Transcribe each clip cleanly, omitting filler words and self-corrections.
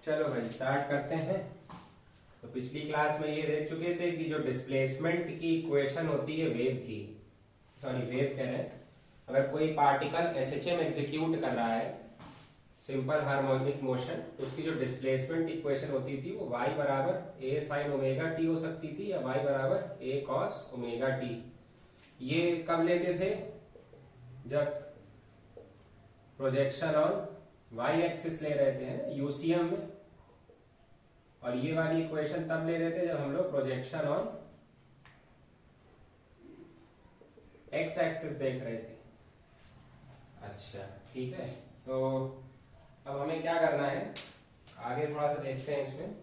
चलो भाई स्टार्ट करते हैं। तो पिछली क्लास में ये देख चुके थे कि जो डिस्प्लेसमेंट की इक्वेशन होती है वेव की, सॉरी वेव कह रहे हैं, अगर कोई पार्टिकल एसएचएम एग्जीक्यूट कर रहा है सिंपल हार्मोनिक मोशन, तो उसकी जो डिस्प्लेसमेंट इक्वेशन होती थी वो y बराबर a sin ओमेगा टी हो सकती थी या y बराबर a cos ओमेगा टी। ये कब लेते थे? जब प्रोजेक्शन ऑन y एक्सिस ले रहे थे यूसीएम में, और ये वाली इक्वेशन तब ले रहे थे जब हम लोग प्रोजेक्शन ऑन x एक्सिस देख रहे थे। अच्छा ठीक है, तो अब हमें क्या करना है, आगे थोड़ा सा देखते हैं, इसमें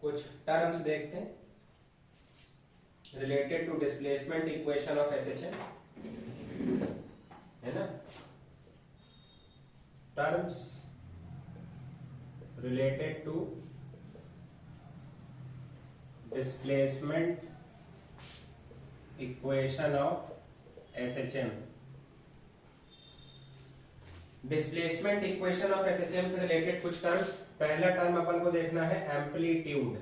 कुछ टर्म्स देखते हैं related to displacement equation of SHM, है ना। Terms related to displacement equation of SHM. Displacement equation of SHM से रिलेटेड कुछ टर्म्स। पहला टर्म अपन को देखना है एम्पलीट्यूड।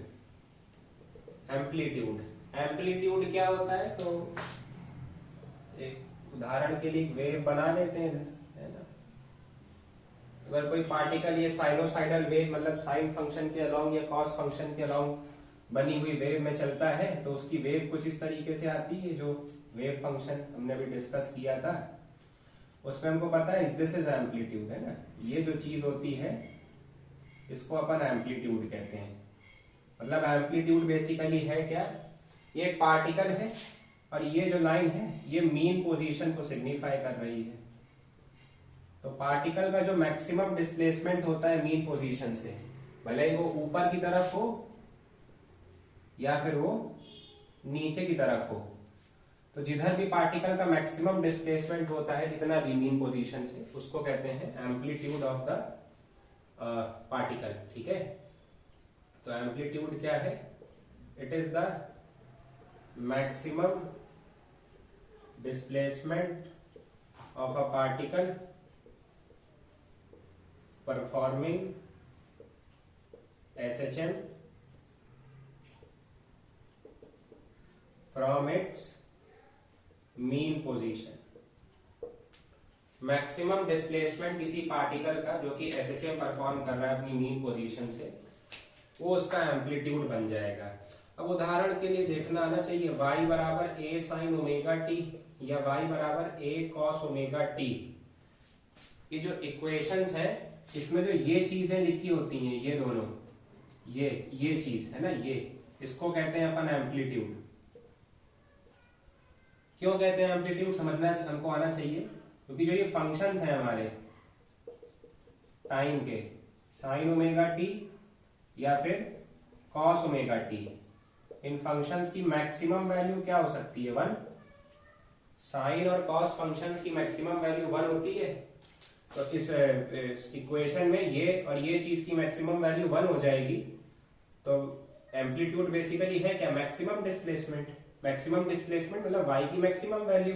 एम्पलीट्यूड एम्पलीट्यूड क्या होता है? तो एक उदाहरण के लिए वेव बना लेते हैं, है ना। अगर कोई पार्टिकल ये साइनोसाइडल वेव मतलब साइन फंक्शन के अलोंग या कॉस फंक्शन के अलोंग बनी हुई वेव में चलता है, तो उसकी वेव कुछ इस तरीके से आती है। जो वेव फंक्शन हमने अभी डिस्कस किया था उसमें हमको पता है दिस इज एम्पलीट्यूड, है ना। ये जो चीज होती है इसको अपन एम्पलीट्यूड कहते हैं। मतलब एम्पलीट्यूड बेसिकली है क्या? ये एक पार्टिकल है और ये जो लाइन है ये मीन पोजीशन को सिग्निफाई कर रही है। तो पार्टिकल का जो मैक्सिमम डिस्प्लेसमेंट होता है मीन पोजीशन से, भले ही वो ऊपर की तरफ हो या फिर वो नीचे की तरफ हो, तो जिधर भी पार्टिकल का मैक्सिमम डिस्प्लेसमेंट होता है जितना भी मीन पोजीशन से, उसको कहते हैं एम्पलीट्यूड ऑफ द पार्टिकल। ठीक है, तो एम्पलीट्यूड क्या है? It is the maximum displacement of a particle performing SHM from its mean position. Maximum displacement किसी पार्टिकल का जो कि एसएचएम परफॉर्म कर रहा है अपनी मीन पोजीशन से, वो उसका एम्पलीट्यूड बन जाएगा। अब उदाहरण के लिए देखना आना चाहिए y बराबर a sin ओमेगा टी या y बराबर a cos ओमेगा टी। ये जो इक्वेशंस है इसमें जो ये चीजें लिखी होती हैं, ये दोनों, ये चीज है ना, ये इसको कहते हैं अपन एम्पलीट्यूड। क्यों कहते हैं एम्पलीट्यूड? समझना हमको आना चाहिए, क्योंकि जो ये फंक्शंस हैं हमारे टाइम के, साइन ओमेगा टी या फिर कॉस ओमेगा टी, इन फंक्शंस की मैक्सिमम वैल्यू क्या हो सकती है? 1। साइन और कॉस फंक्शंस की मैक्सिमम वैल्यू 1 होती है। तो इस इक्वेशन में ये और ये चीज की मैक्सिमम वैल्यू 1 हो जाएगी। तो एम्पलीट्यूड बेसिकली है क्या? Maximum displacement. मैक्सिमम डिस्प्लेसमेंट मतलब y की मैक्सिमम वैल्यू।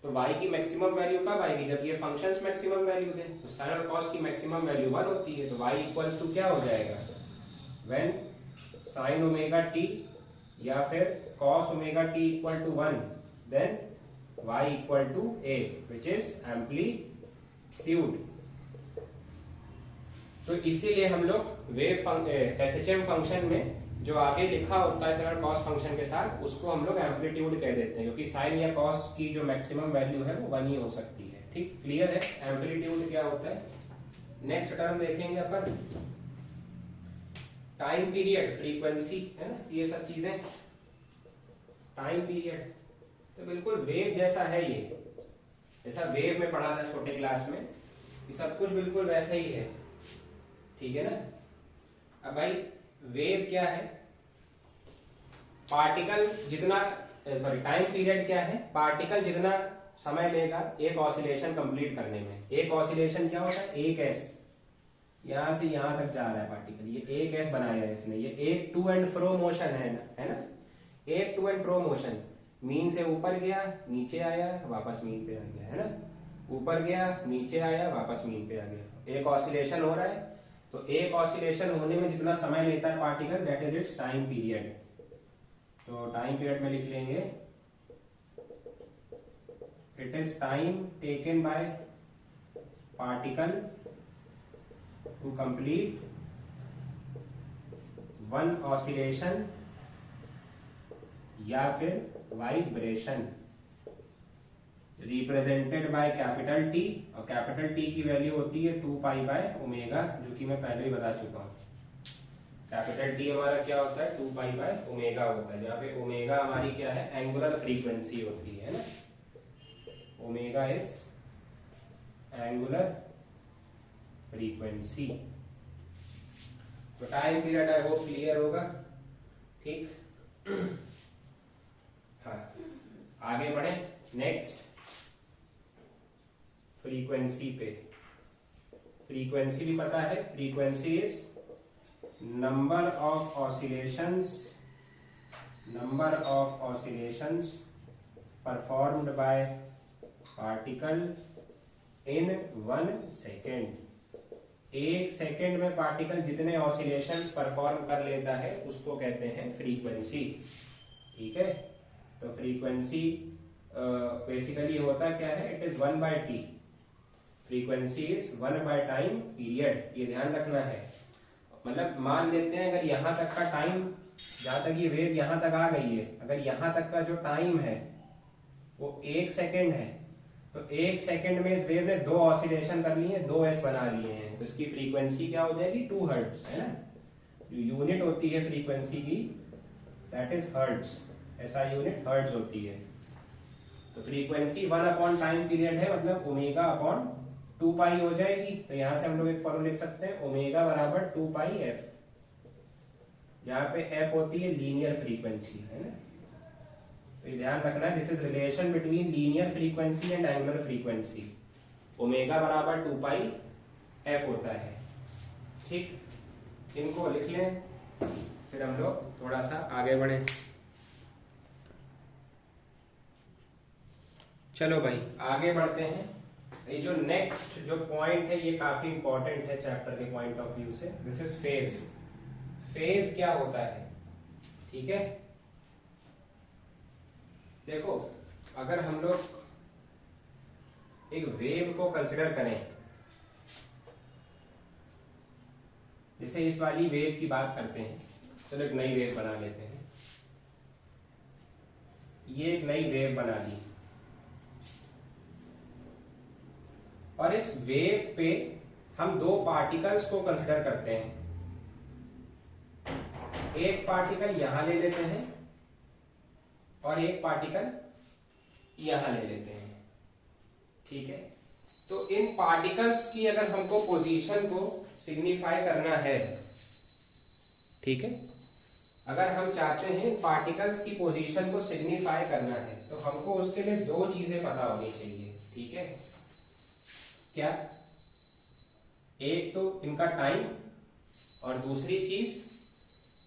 तो y की मैक्सिमम वैल्यू कब आएगी? जब ये फंक्शंस मैक्सिमम वैल्यू दें। तो साइन और कॉस की मैक्सिमम वैल्यू 1 होती है, तो y इक्वल्स टू क्या हो जाएगा? व्हेन साइन ओमेगा टी या फिर cos omega T equal to 1, then y equal to a, which is amplitude. तो इसीलिए हम लोग वेव एसएचएम फंक्शन में जो आगे लिखा होता है साइन कॉस फंक्शन के साथ, उसको हम लोग एम्पलीट्यूड कह देते हैं, क्योंकि साइन या कॉस की जो मैक्सिमम वैल्यू है वो 1 ही हो सकती है। ठीक, क्लियर है एम्पलीट्यूड क्या होता है। नेक्स्ट टर्म देखेंगे अपन टाइम पीरियड, फ्रीक्वेंसी, है ना, ये सब चीजें। टाइम पीरियड तो बिल्कुल वेव जैसा है, ये जैसा वेव में पढ़ा था छोटे क्लास में, ये सब कुछ बिल्कुल वैसा ही है। ठीक है ना। अब भाई वेव क्या है? पार्टिकल जितना, सॉरी टाइम पीरियड क्या है? पार्टिकल जितना समय लेगा एक ऑसिलेशन कंप्लीट करने में। एक ऑसिलेशन क्या होता है? एक एस, यहां से यहां तक जा रहा है पार्टिकल, ये एक एस बनाया है इसने। ये एक टू एंड फ्रो मोशन है ना, एक to and fro motion. Mean से ऊपर गया, नीचे आया, वापस मीन पे आ गया, है ना। ऊपर गया, नीचे आया, वापस मीन पे आ गया। एक ऑसिलेशन हो रहा है। तो एक ऑसिलेशन होने में जितना समय लेता है particle, that is its time period. तो टाइम पीरियड में लिख लेंगे it is time taken by particle to complete one oscillation या फिर vibration represented by capital T, और कैपिटल टी की वैल्यू होती है 2 पाई बाय ओमेगा, जो कि मैं पहले ही बता चुका हूं। कैपिटल टी हमारा क्या होता है 2 पाई बाय ओमेगा होता है, जहां पे ओमेगा हमारी क्या है एंगुलर फ्रीक्वेंसी होती है ना, ओमेगा इज एंगुलर फ्रीक्वेंसी। तो टाइम पीरियड है वो क्लियर होगा, ठीक। हाँ, आगे बढ़े नेक्स्ट फ्रीक्वेंसी पे। फ्रीक्वेंसी भी पता है, frequency is number of oscillations performed by particle in 1 second. एक सेकेंड में पार्टिकल जितने ऑसिलेशंस परफॉर्म कर लेता है उसको कहते हैं फ्रीक्वेंसी, ठीक है। तो फ्रीक्वेंसी बेसिकली होता क्या है, it is 1 by T, frequency is 1 by time period, ये ध्यान रखना है। मतलब मान लेते हैं अगर यहां तक का टाइम, जहां तक ये वेव यहां तक आ गई है, अगर यहां तक का जो टाइम है वो 1 सेकेंड है, तो 1 सेकेंड में इस वेव ने 2 ऑसिलेशन कर लिए हैं, 2 एस बना लिए हैं, तो इसकी फ्रीक्वेंसी क्या हो जाएगी 2 हर्ट्ज, है ना। जो यूनिट होती है फ्रीक्वेंसी की दैट इज हर्ट्ज, ऐसा यूनिट हर्ट्ज होती है। तो फ्रीक्वेंसी 1 अपॉन टाइम पीरियड है, मतलब ओमेगा अपॉन 2 पाई हो जाएगी। तो यहां से हम लोग एक फॉर्मूला लिख सकते हैं ओमेगा बराबर 2 पाई एफ, जहां पे एफ होती है लीनियर फ्रीक्वेंसी, है ना। तो ये ध्यान रखना है, this is relation between linear frequency and angular frequency. Omega बराबर 2 पाई एफ होता है, ठीक। इनको लिख लें, फिर हम लोग थोड़ा सा आगे बढ़े। चलो भाई आगे बढ़ते हैं। ये जो नेक्स्ट जो पॉइंट है ये काफी इंपॉर्टेंट है चैप्टर के पॉइंट ऑफ व्यू से। This is phase. फेज क्या होता है, ठीक है। देखो अगर हम लोग एक वेव को कंसिडर करें, जैसे इस वाली वेव की बात करते हैं, चलो एक नई वेव बना लेते हैं। ये एक नई वेव बना ली, और इस वेव पे हम 2 पार्टिकल्स को कंसिडर करते हैं। एक पार्टिकल यहां ले लेते हैं और एक पार्टिकल यहां ले लेते हैं, ठीक है। तो इन पार्टिकल्स की अगर हमको पोजीशन को सिग्निफाई करना है, ठीक है, अगर हम चाहते हैं पार्टिकल्स की पोजीशन को सिग्निफाई करना है तो हमको उसके लिए 2 चीजें पता होनी चाहिए, ठीक है। क्या, एक तो इनका टाइम, और दूसरी चीज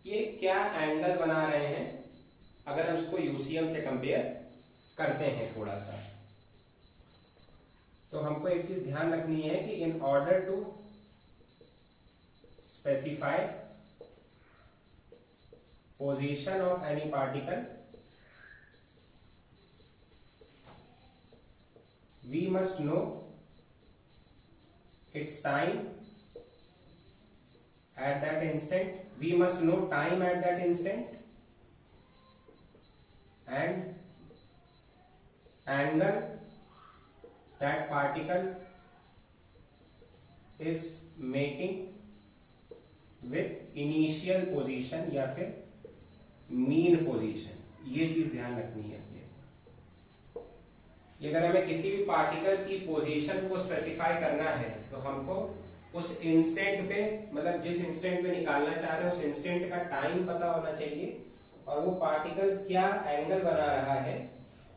ये क्या एंगल बना रहे हैं, अगर हम उसको यूसीएम से कंपेयर करते हैं थोड़ा सा। तो हमको एक चीज ध्यान रखनी है कि in order to specify position of any particle we must know its time at that instant, we must know time at that instant and angle that particle is making with initial position या फिर mean position। ये चीज ध्यान रखनी है। ये अगर हमें किसी भी पार्टिकल की पोजीशन को स्पेसिफाई करना है तो हमको उस इंस्टेंट पे, मतलब जिस इंस्टेंट पे निकालना चाह रहे हैं उस इंस्टेंट का टाइम पता होना चाहिए, और वो पार्टिकल क्या एंगल बना रहा है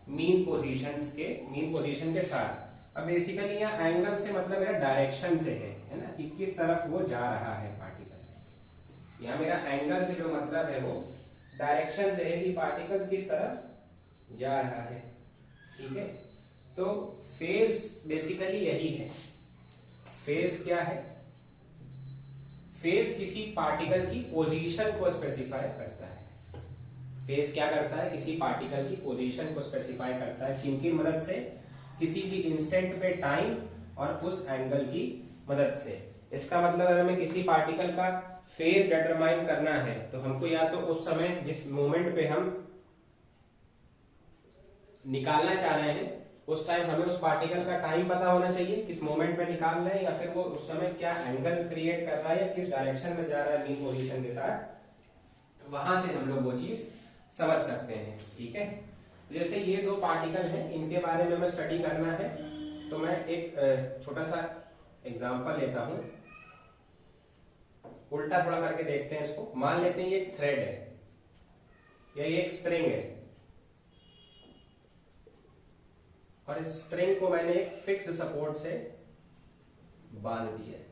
मीन पोजीशन के साथ। अब बेसिकली यहाँ एंगल से मतलब मेरा डायरेक्शन से है ना, कि किस तरफ वो जा रहा है पार्टिकल। यहाँ मेरा एंगल से जो मतलब है वो डायरेक्शन से है कि पार्टिकल किस तरफ जा रहा है, ठीक है। तो फेज बेसिकली यही है। फेज क्या है, फेज किसी पार्टिकल की पोजीशन को स्पेसिफाई करता है। फेज क्या करता है? किसी पार्टिकल की पोजीशन को स्पेसिफाई करता है। किनकी मदद से? किसी भी इंस्टेंट पे टाइम और उस एंगल की मदद से। इसका मतलब अगर हमें किसी पार्टिकल का फेज डिटरमाइन करना है तो हमको या तो उस समय जिस मोमेंट पे हम निकालना चाह रहे हैं उस टाइम हमें उस पार्टिकल का टाइम पता होना चाहिए, किस मोमेंट पे निकाल रहे हैं, या फिर वो उस समय क्या एंगल क्रिएट कर रहा है या किस डायरेक्शन में जा रहा है मीन पोजीशन के साथ। वहां से हम लोग वो चीज समझ सकते हैं। ठीक है, जैसे ये दो पार्टिकल हैं, इनके बारे में हमें स्टडी करना है तो मैं एक छोटा सा एग्जांपल लेता हूं। उल्टा थोड़ा करके देखते हैं इसको। मान लेते हैं ये एक थ्रेड है या ये एक स्प्रिंग है और इस स्प्रिंग को मैंने एक फिक्स सपोर्ट से बांध दिया है।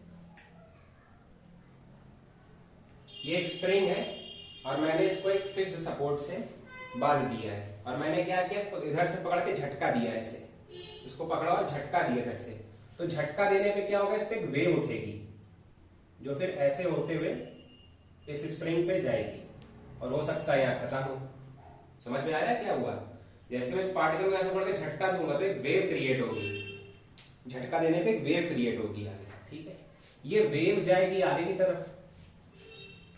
ये एक स्प्रिंग है और मैंने इसको एक फिक्स सपोर्ट से बांध दिया है और मैंने क्या किया, इधर से पकड़ के झटका दिया ऐसे, इसको पकड़ा और झटका दिया इधर से। तो झटका देने पे क्या होगा, इस पे एक वेव उठेगी जो फिर ऐसे होते हुए इस स्प्रिंग पे जाएगी और हो सकता है यहाँ खत्म हो। समझ में आ रहा है क्या हुआ? जैसे मैं इस पार्टिकल को ऐसे पकड़ के झटका दूंगा तो एक वेव क्रिएट होगी, झटका देने पे एक वेव क्रिएट होगी आगे। ठीक है, ये वेव जाएगी आगे की तरफ,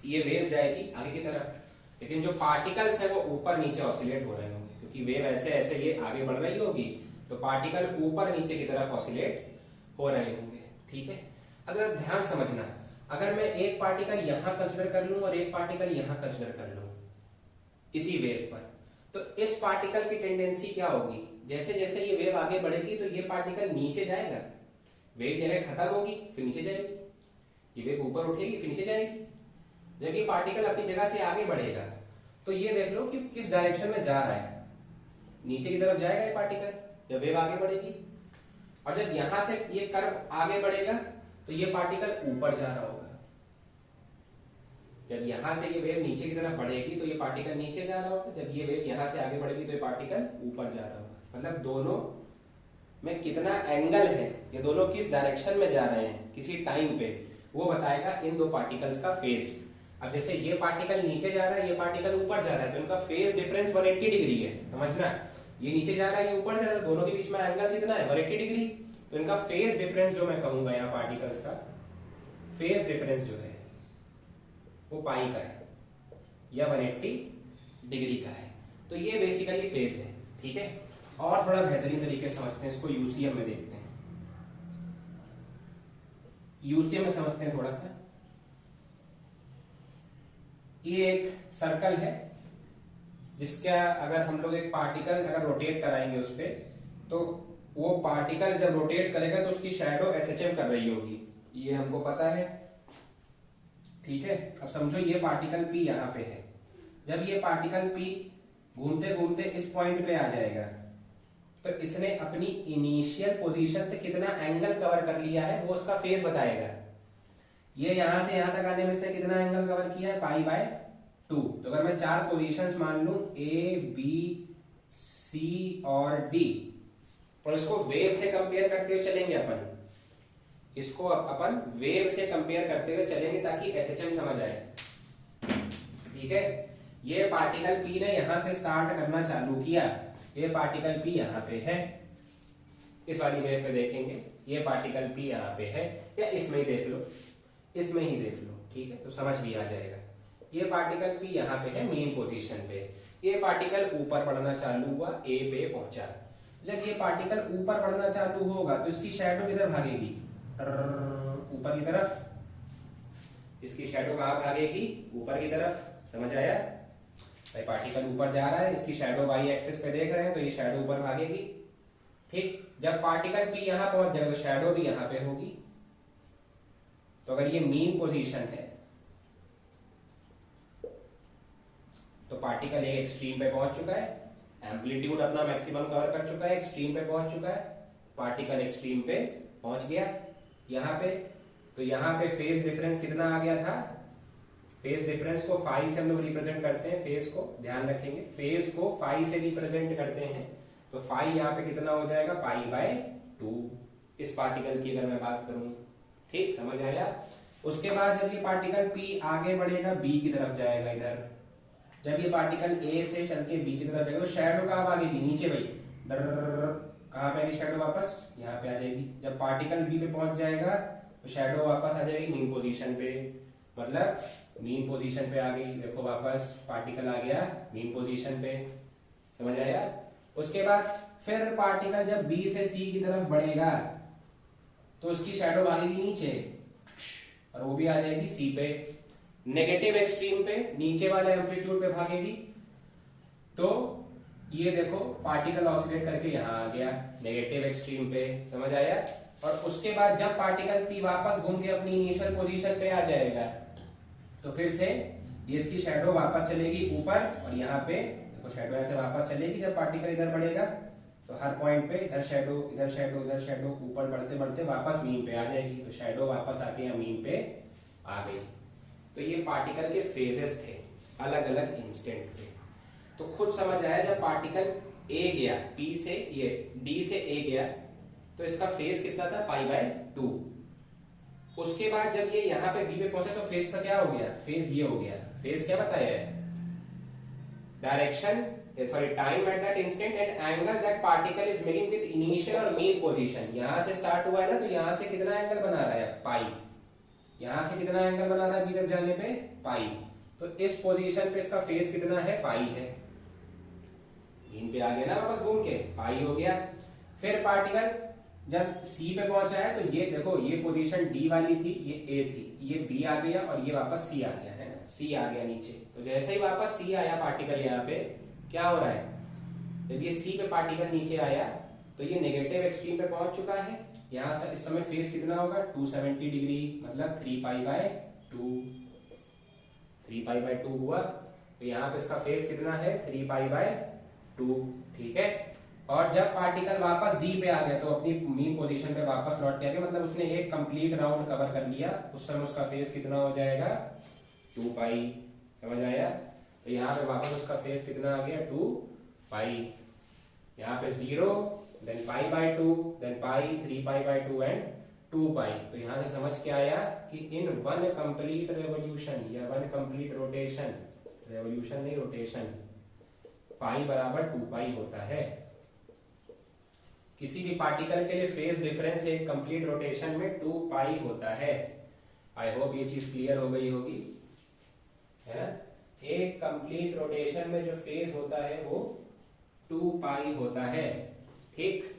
ये वेव जाएगी आगे की तरफ, लेकिन जो पार्टिकल्स है वो ऊपर नीचे ऑसिलेट हो रहे होंगे क्योंकि वेव ऐसे ऐसे ये आगे बढ़ रही होगी तो पार्टिकल ऊपर नीचे की तरफ ऑसिलेट हो रहे होंगे। ठीक है, अगर ध्यान समझना, अगर मैं एक पार्टिकल यहां कंसीडर कर लूं और एक पार्टिकल यहां कंसीडर कर लूं इसी वेव पर, तो इस पार्टिकल की टेंडेंसी क्या होगी, जैसे जैसे ये वेव आगे बढ़ेगी तो ये पार्टिकल नीचे जाएगा, वेव जगह खत्म होगी फिर नीचे जाएगी, ये वेव ऊपर उठेगी फिर नीचे जाएगी। जब ये पार्टिकल अपनी जगह से आगे बढ़ेगा तो ये देख लो कि किस डायरेक्शन में जा रहा है, नीचे की तरफ जाएगा ये पार्टिकल जब वेव आगे बढ़ेगी, और जब यहां से ये कर्व आगे बढ़ेगा तो ये पार्टिकल ऊपर जा रहा होगा। जब यहां से ये वेव नीचे की तरफ बढ़ेगी तो ये पार्टिकल नीचे जा रहा होगा, जब ये वेव यहां से आगे बढ़ेगी तो ये पार्टिकल ऊपर जा रहा होगा। मतलब दोनों में कितना एंगल है, ये दोनों किस डायरेक्शन में जा रहे हैं किसी टाइम पे, वो बताएगा इन दो पार्टिकल्स का फेज। अब जैसे ये पार्टिकल नीचे जा रहा है, ये पार्टिकल ऊपर जा रहा है, तो इनका फेज डिफरेंस 180 डिग्री है। समझना, ये नीचे जा रहा है ये ऊपर जा रहा है, दोनों के बीच में एंगल कितना है 180 डिग्री। तो इनका फेज डिफरेंस जो मैं कहूंगा यहाँ पार्टिकल्स का फेज डिफरेंस जो है वो पाई का है या 180 डिग्री का है। तो ये बेसिकली फेज है। ठीक है, और थोड़ा बेहतरीन तरीके से समझते हैं इसको, यूसीएम में देखते हैं। यूसीएम में समझते हैं थोड़ा सा। ये एक सर्कल है जिसका अगर हम लोग एक पार्टिकल अगर रोटेट कराएंगे उस पे, तो वो पार्टिकल जब रोटेट करेगा तो उसकी शैडो एसएचएम कर रही होगी, ये हमको पता है। ठीक है, अब समझो ये पार्टिकल P यहाँ पे है, जब ये पार्टिकल P घूमते घूमते इस पॉइंट पे आ जाएगा तो इसने अपनी इनिशियल पोजीशन से कितना एंगल कवर कर लिया है वो उसका फेज बताएगा। ये यहां से यहां तक आने में इसने कितना एंगल कवर किया है π/2। तो अगर मैं चार पोजीशंस मान लूं A, B, C और D, और इसको वेव से कंपेयर करते हुए चलेंगे अपन, इसको अपन वेव से कंपेयर करते हुए चलेंगे ताकि एसएचएम समझ आए। ठीक है, ये पार्टिकल P ने यहां से स्टार्ट करना चालू किया, ये पार्टिकल P यहाँ पे है, इस वाली वेव पे देखेंगे ये पार्टिकल P यहाँ पे है, या इसमें ही देख लो, इसमें ही देख लो। ठीक है, तो समझ भी आ जाएगा। ये पार्टिकल P यहाँ पे है मेन पोजीशन पे, ये पार्टिकल ऊपर बढ़ना चालू हुआ, A पे पहुंचा। जब ये पार्टिकल ऊपर बढ़ना चालू होगा तो इसकी शैडो किधर भागेगी, ऊपर की तरफ। इसकी शैडो कहाँ भागेगी, ऊपर की तरफ। समझ आया भाई, पार्टिकल ऊपर जा रहा है, इसकी शैडो वाई एक्सिस पे देख रहे हैं तो ये शैडो ऊपर भागेगी। ठीक, जब पार्टिकल P यहाँ पहुंच जाएगा तो शैडो भी यहाँ पे होगी। तो अगर ये मीन पोजीशन है तो पार्टिकल एक एक्सट्रीम पे पहुंच चुका है, एम्पलीट्यूड अपना मैक्सिमम कवर कर चुका है, एक्सट्रीम पे पहुंच चुका है, पार्टिकल एक्सट्रीम पे पहुंच गया यहाँ पे। तो यहाँ पे फेज डिफरेंस कितना आ गया था, फेज डिफरेंस को फाई से हम लोग रिप्रेजेंट करते हैं, फेज को ध्यान रखेंगे, फेज को फाई से रिप्रेजेंट करते हैं तो फाई यहाँ पे कितना हो जाएगा π/2 इस पार्टिकल की अगर मैं बात करूं। ठीक, समझ आया। उसके बाद जब ये पार्टिकल P आगे बढ़ेगा B की तरफ जाएगा इधर, जब ये पार्टिकल A से चल के B की तरफ जाएगा तो शैडो कहाँ भागेगी, नीचे भाई, कहाँ पे आएगी शैडो, वापस यहाँ पे आ जाएगी। जब पार्टिकल B पे पहुंच जाएगा तो शैडो वापस आ जाएगी मीन पोजीशन पे, मतलब मीन पोजीशन पे आ गई, देखो वापस पार्टिकल आ गया मीन पोजीशन पे, समझ आया। उसके बाद फिर पार्टिकल जब B से C की तरफ बढ़ेगा तो उसकी शैडो भागेगी नीचे और वो भी आ जाएगी C पे, नेगेटिव एक्सट्रीम पे, नीचे वाले एम्पलीट्यूड पे भागेगी। तो ये देखो पार्टिकल ऑसिलेट करके यहाँ आ गया नेगेटिव एक्सट्रीम पे, समझ आया। और उसके बाद जब पार्टिकल P वापस घूम के अपनी इनिशियल पोजीशन पे आ जाएगा तो फिर से ये इसकी शैडो वापस चलेगी ऊपर, और यहाँ पे देखो शैडो ऐसे वापस चलेगी। जब पार्टिकल इधर बढ़ेगा तो हर पॉइंट पे इधर शैडो इधर शैडो इधर शैडो, ऊपर बढ़ते बढ़ते वापस मीन पे आ जाएगी, तो शैडो वापस आके यहाँ मीन पे आ गई। तो ये पार्टिकल के फेजेस थे अलग अलग इंस्टेंट पे। तो खुद समझ आया जब पार्टिकल A गया P से, ये D से A गया तो इसका फेज कितना था, π/2। उसके बाद जब ये यहाँ पे B पे पहुंचा तो फेज का क्या हो गया, फेज ये हो गया। फेज क्या बताया है, direction sorry time at that instant and angle that particle is making with initial और मीन पोजीशन। यहां से स्टार्ट हुआ है ना, तो यहां से कितना एंगल बना रहा है पाई, यहां से कितना एंगल बना रहा है बी तक जाने पे पाई, तो इस पोजीशन पे इसका फेज कितना है, पाई है। मीन पे आ गया ना वापस घूम के, पाई हो गया। फिर पार्टिकल जब सी पे पहुंचा है तो ये देखो ये पोजीशन डी वाली थी, ये ए थी, ये बी आ गया और ये वापस सी आ गया, है ना, सी आ गया नीचे। तो जैसे ही वापस सी आया पार्टिकल, यहाँ पे क्या हो रहा है, जब ये सी पे पार्टिकल नीचे आया तो ये नेगेटिव एक्सट्रीम पे पहुंच चुका है। यहाँ से इस समय फेज कितना होगा, 270 डिग्री, मतलब 3π/2, 3π/2 हुआ। तो यहाँ पे इसका फेज कितना है, 3π/2, ठीक है। और जब पार्टिकल वापस डी पे आ गया तो अपनी मीन पोजीशन पे वापस लौट के आ गया, मतलब उसने एक कंप्लीट राउंड कवर कर लिया। उस समय उसका फेज कितना हो जाएगा, 2π, समझ आया। तो यहाँ पे वापस उसका फेज कितना आ गया, 2π, यहाँ पे 0, देन π/2, देन π, 3π/2 एंड 2π। तो यहाँ से समझ के आया कि इन वन कंप्लीट रेवोल्यूशन या वन कंप्लीट रोटेशन, रेवोल्यूशन नहीं रोटेशन, पाई बराबर 2π होता है। किसी भी पार्टिकल के लिए फेज डिफरेंस एक कंप्लीट रोटेशन में 2π होता है। आई होप ये चीज क्लियर हो गई होगी, है ना। एक कंप्लीट रोटेशन में जो फेज होता है वो 2π होता है, ठीक।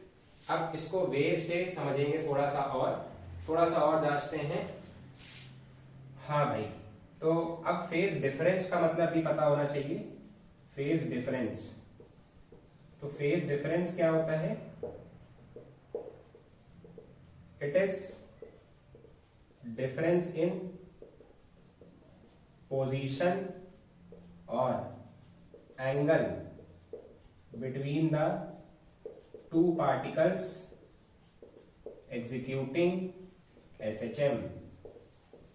अब इसको वेव से समझेंगे थोड़ा सा और जांचते हैं। हाँ भाई, तो अब फेज डिफरेंस का मतलब भी पता होना चाहिए। फेज डिफरेंस, तो फेज डिफरेंस क्या होता है, it is difference in position और angle between the two particles executing SHM।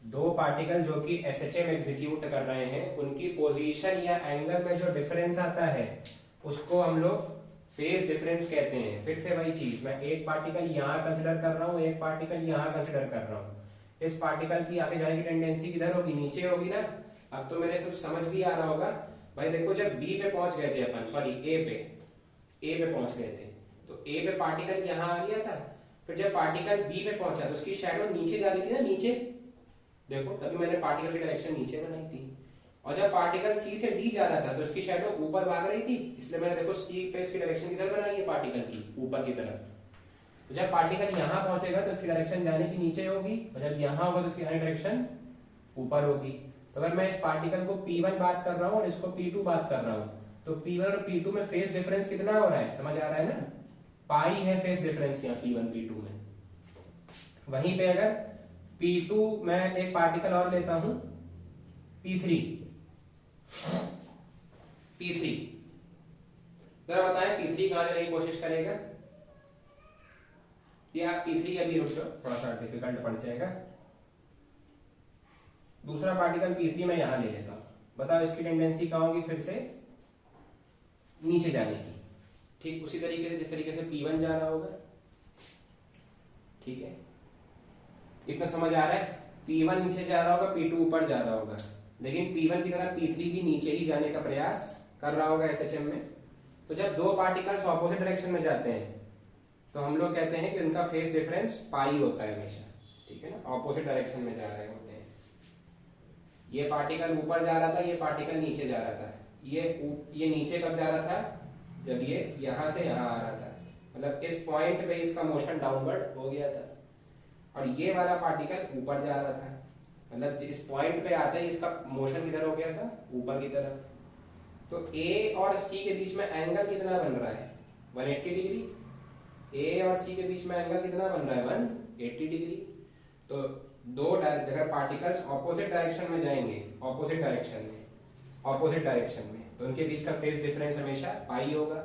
दो पार्टिकल जो कि SHM एग्जीक्यूट कर रहे हैं, उनकी पोजीशन या एंगल में जो डिफरेंस आता है उसको हम लोग फेज डिफरेंस कहते हैं। फिर से वही चीज, मैं एक पार्टिकल यहां कंसिडर कर रहा हूं, एक पार्टिकल यहां कंसिडर कर रहा हूं। इस पार्टिकल की आगे जाने की टेंडेंसी किधर होगी, नीचे होगी ना। अब तो मेरे सब समझ भी आ रहा होगा भाई। देखो जब बी पे पहुंच गए थे अपन, सॉरी ए पे पहुंच गए थे, तो ए पे पार्टिकल यहां आ गया था। फिर जब पार्टिकल बी पे पहुंचा तो उसकी शैडो नीचे जा रही थी ना, नीचे देखो, तभी मैंने पार्टिकल की डायरेक्शन नीचे बनाई थी। और जब पार्टिकल सी से डी जा रहा था तो उसकी शैडो ऊपर भाग रही थी, इसलिए मैंने देखो सी पे इसकी डायरेक्शन किधर बनाई है, पार्टिकल की ऊपर की तरफ। तो जब पार्टिकल यहां पहुंचेगा तो इसकी डायरेक्शन जाने की नीचे होगी, और जब यहां होगा तो इसकी डायरेक्शन ऊपर होगी। तो अगर मैं इस पार्टिकल को P1 बात कर रहा हूं और इसको P2 बात कर रहा हूं, तो P1 और P2 में फेज डिफरेंस कितना हो रहा है, समझ आ रहा है ना, पाई है फेज डिफरेंस यहाँ P1 P2 में। वहीं पे अगर P2 मैं एक पार्टिकल और लेता हूं P3, जरा बताएं P3 कहां जाने की कोशिश करेगा, या P3 अभी रुक जाओ, थोड़ा सा डिफिकल्ट पड़ जाएगा। दूसरा पार्टिकल P3 मैं यहां ले लेता हूं, बताओ इसकी टेंडेंसी कहां होगी, फिर से नीचे जाने की। ठीक उसी तरीके से जिस तरीके से P1 जा रहा होगा, ठीक है। इतना समझ आ रहा है। P1 नीचे जा रहा होगा, P2 ऊपर जा रहा होगा, लेकिन P1 की तरह P3 भी नीचे ही जाने का प्रयास कर रहा होगा SHM में। तो जब दो पार्टिकल्स ऑपोजिट डायरेक्शन में जाते हैं तो हम लोग कहते हैं कि उनका फेज डिफरेंस पाई होता है हमेशा, ठीक है ना, ऑपोजिट डायरेक्शन में जा रहे होते हैं। ये पार्टिकल ऊपर जा रहा था, ये पार्टिकल नीचे जा रहा था। ये नीचे कब जा रहा था? जब ये यहां से यहां आ रहा था, मतलब इस पॉइंट पे इसका मोशन डाउनवर्ड हो गया था। और ये वाला पार्टिकल ऊपर जा रहा था, मतलब इस पॉइंट पे आते ही इसका मोशन किधर हो गया था? ऊपर की तरफ। तो A और C के बीच में एंगल कितना बन रहा है? 180 डिग्री। A और C के बीच में एंगल कितना बन रहा है? 180 डिग्री। तो अगर पार्टिकल्स ऑपोजिट डायरेक्शन में जाएंगे, ऑपोजिट डायरेक्शन में, तो उनके बीच का फेज डिफरेंस हमेशा पाई होगा।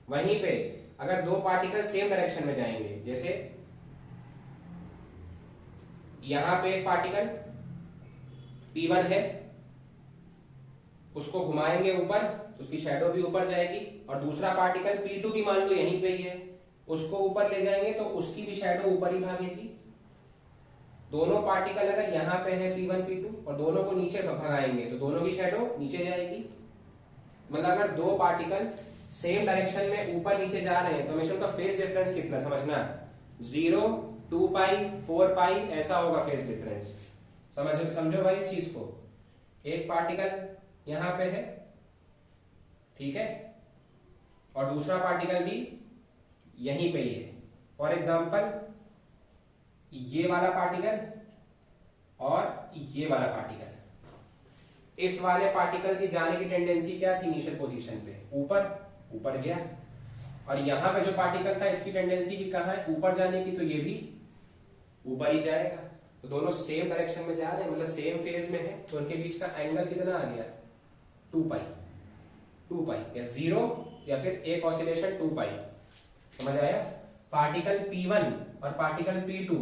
वहीं पे अगर दो पार्टिकल सेम डायरेक्शन में जाएंगे, जैसे यहां पे एक पार्टिकल P1 है, उसको घुमाएंगे ऊपर तो उसकी शैडो भी ऊपर जाएगी, और दूसरा पार्टिकल P2 भी मान लो यहीं पे ही है, उसको ऊपर ले जाएंगे तो उसकी भी शैडो ऊपर ही भागेगी। दोनों पार्टिकल अगर यहाँ पे है P1 P2 और दोनों को नीचे भगाएंगे तो दोनों की शैडो नीचे जाएगी। मतलब अगर दो पार्टिकल सेम डायरेक्शन में ऊपर नीचे जा रहे हैं तो हमेशा उनका फेज डिफरेंस कितना समझना, 0, 2 पाई, 4 पाई ऐसा होगा फेज डिफरेंस। समझो भाई इस चीज को। एक पार्टिकल यहां पे है, ठीक है, और दूसरा पार्टिकल भी यहीं पे ही है। फॉर एग्जांपल ये वाला पार्टिकल और ये वाला पार्टिकल, इस वाले पार्टिकल की जाने की टेंडेंसी क्या थी इनिशियल पोजीशन पे? ऊपर गया। और यहां पे जो पार्टिकल था इसकी टेंडेंसी भी कहां है? ऊपर जाने की, तो ये भी ऊपर ही जाएगा। तो दोनों सेम डायरेक्शन में जा रहे हैं, मतलब सेम फेज में है, तो उनके बीच का एंगल कितना आ गया? 2 पाई या 0 या फिर एक ऑसिलेशन 2 पाई। समझ आया? पार्टिकल P1 और पार्टिकल P2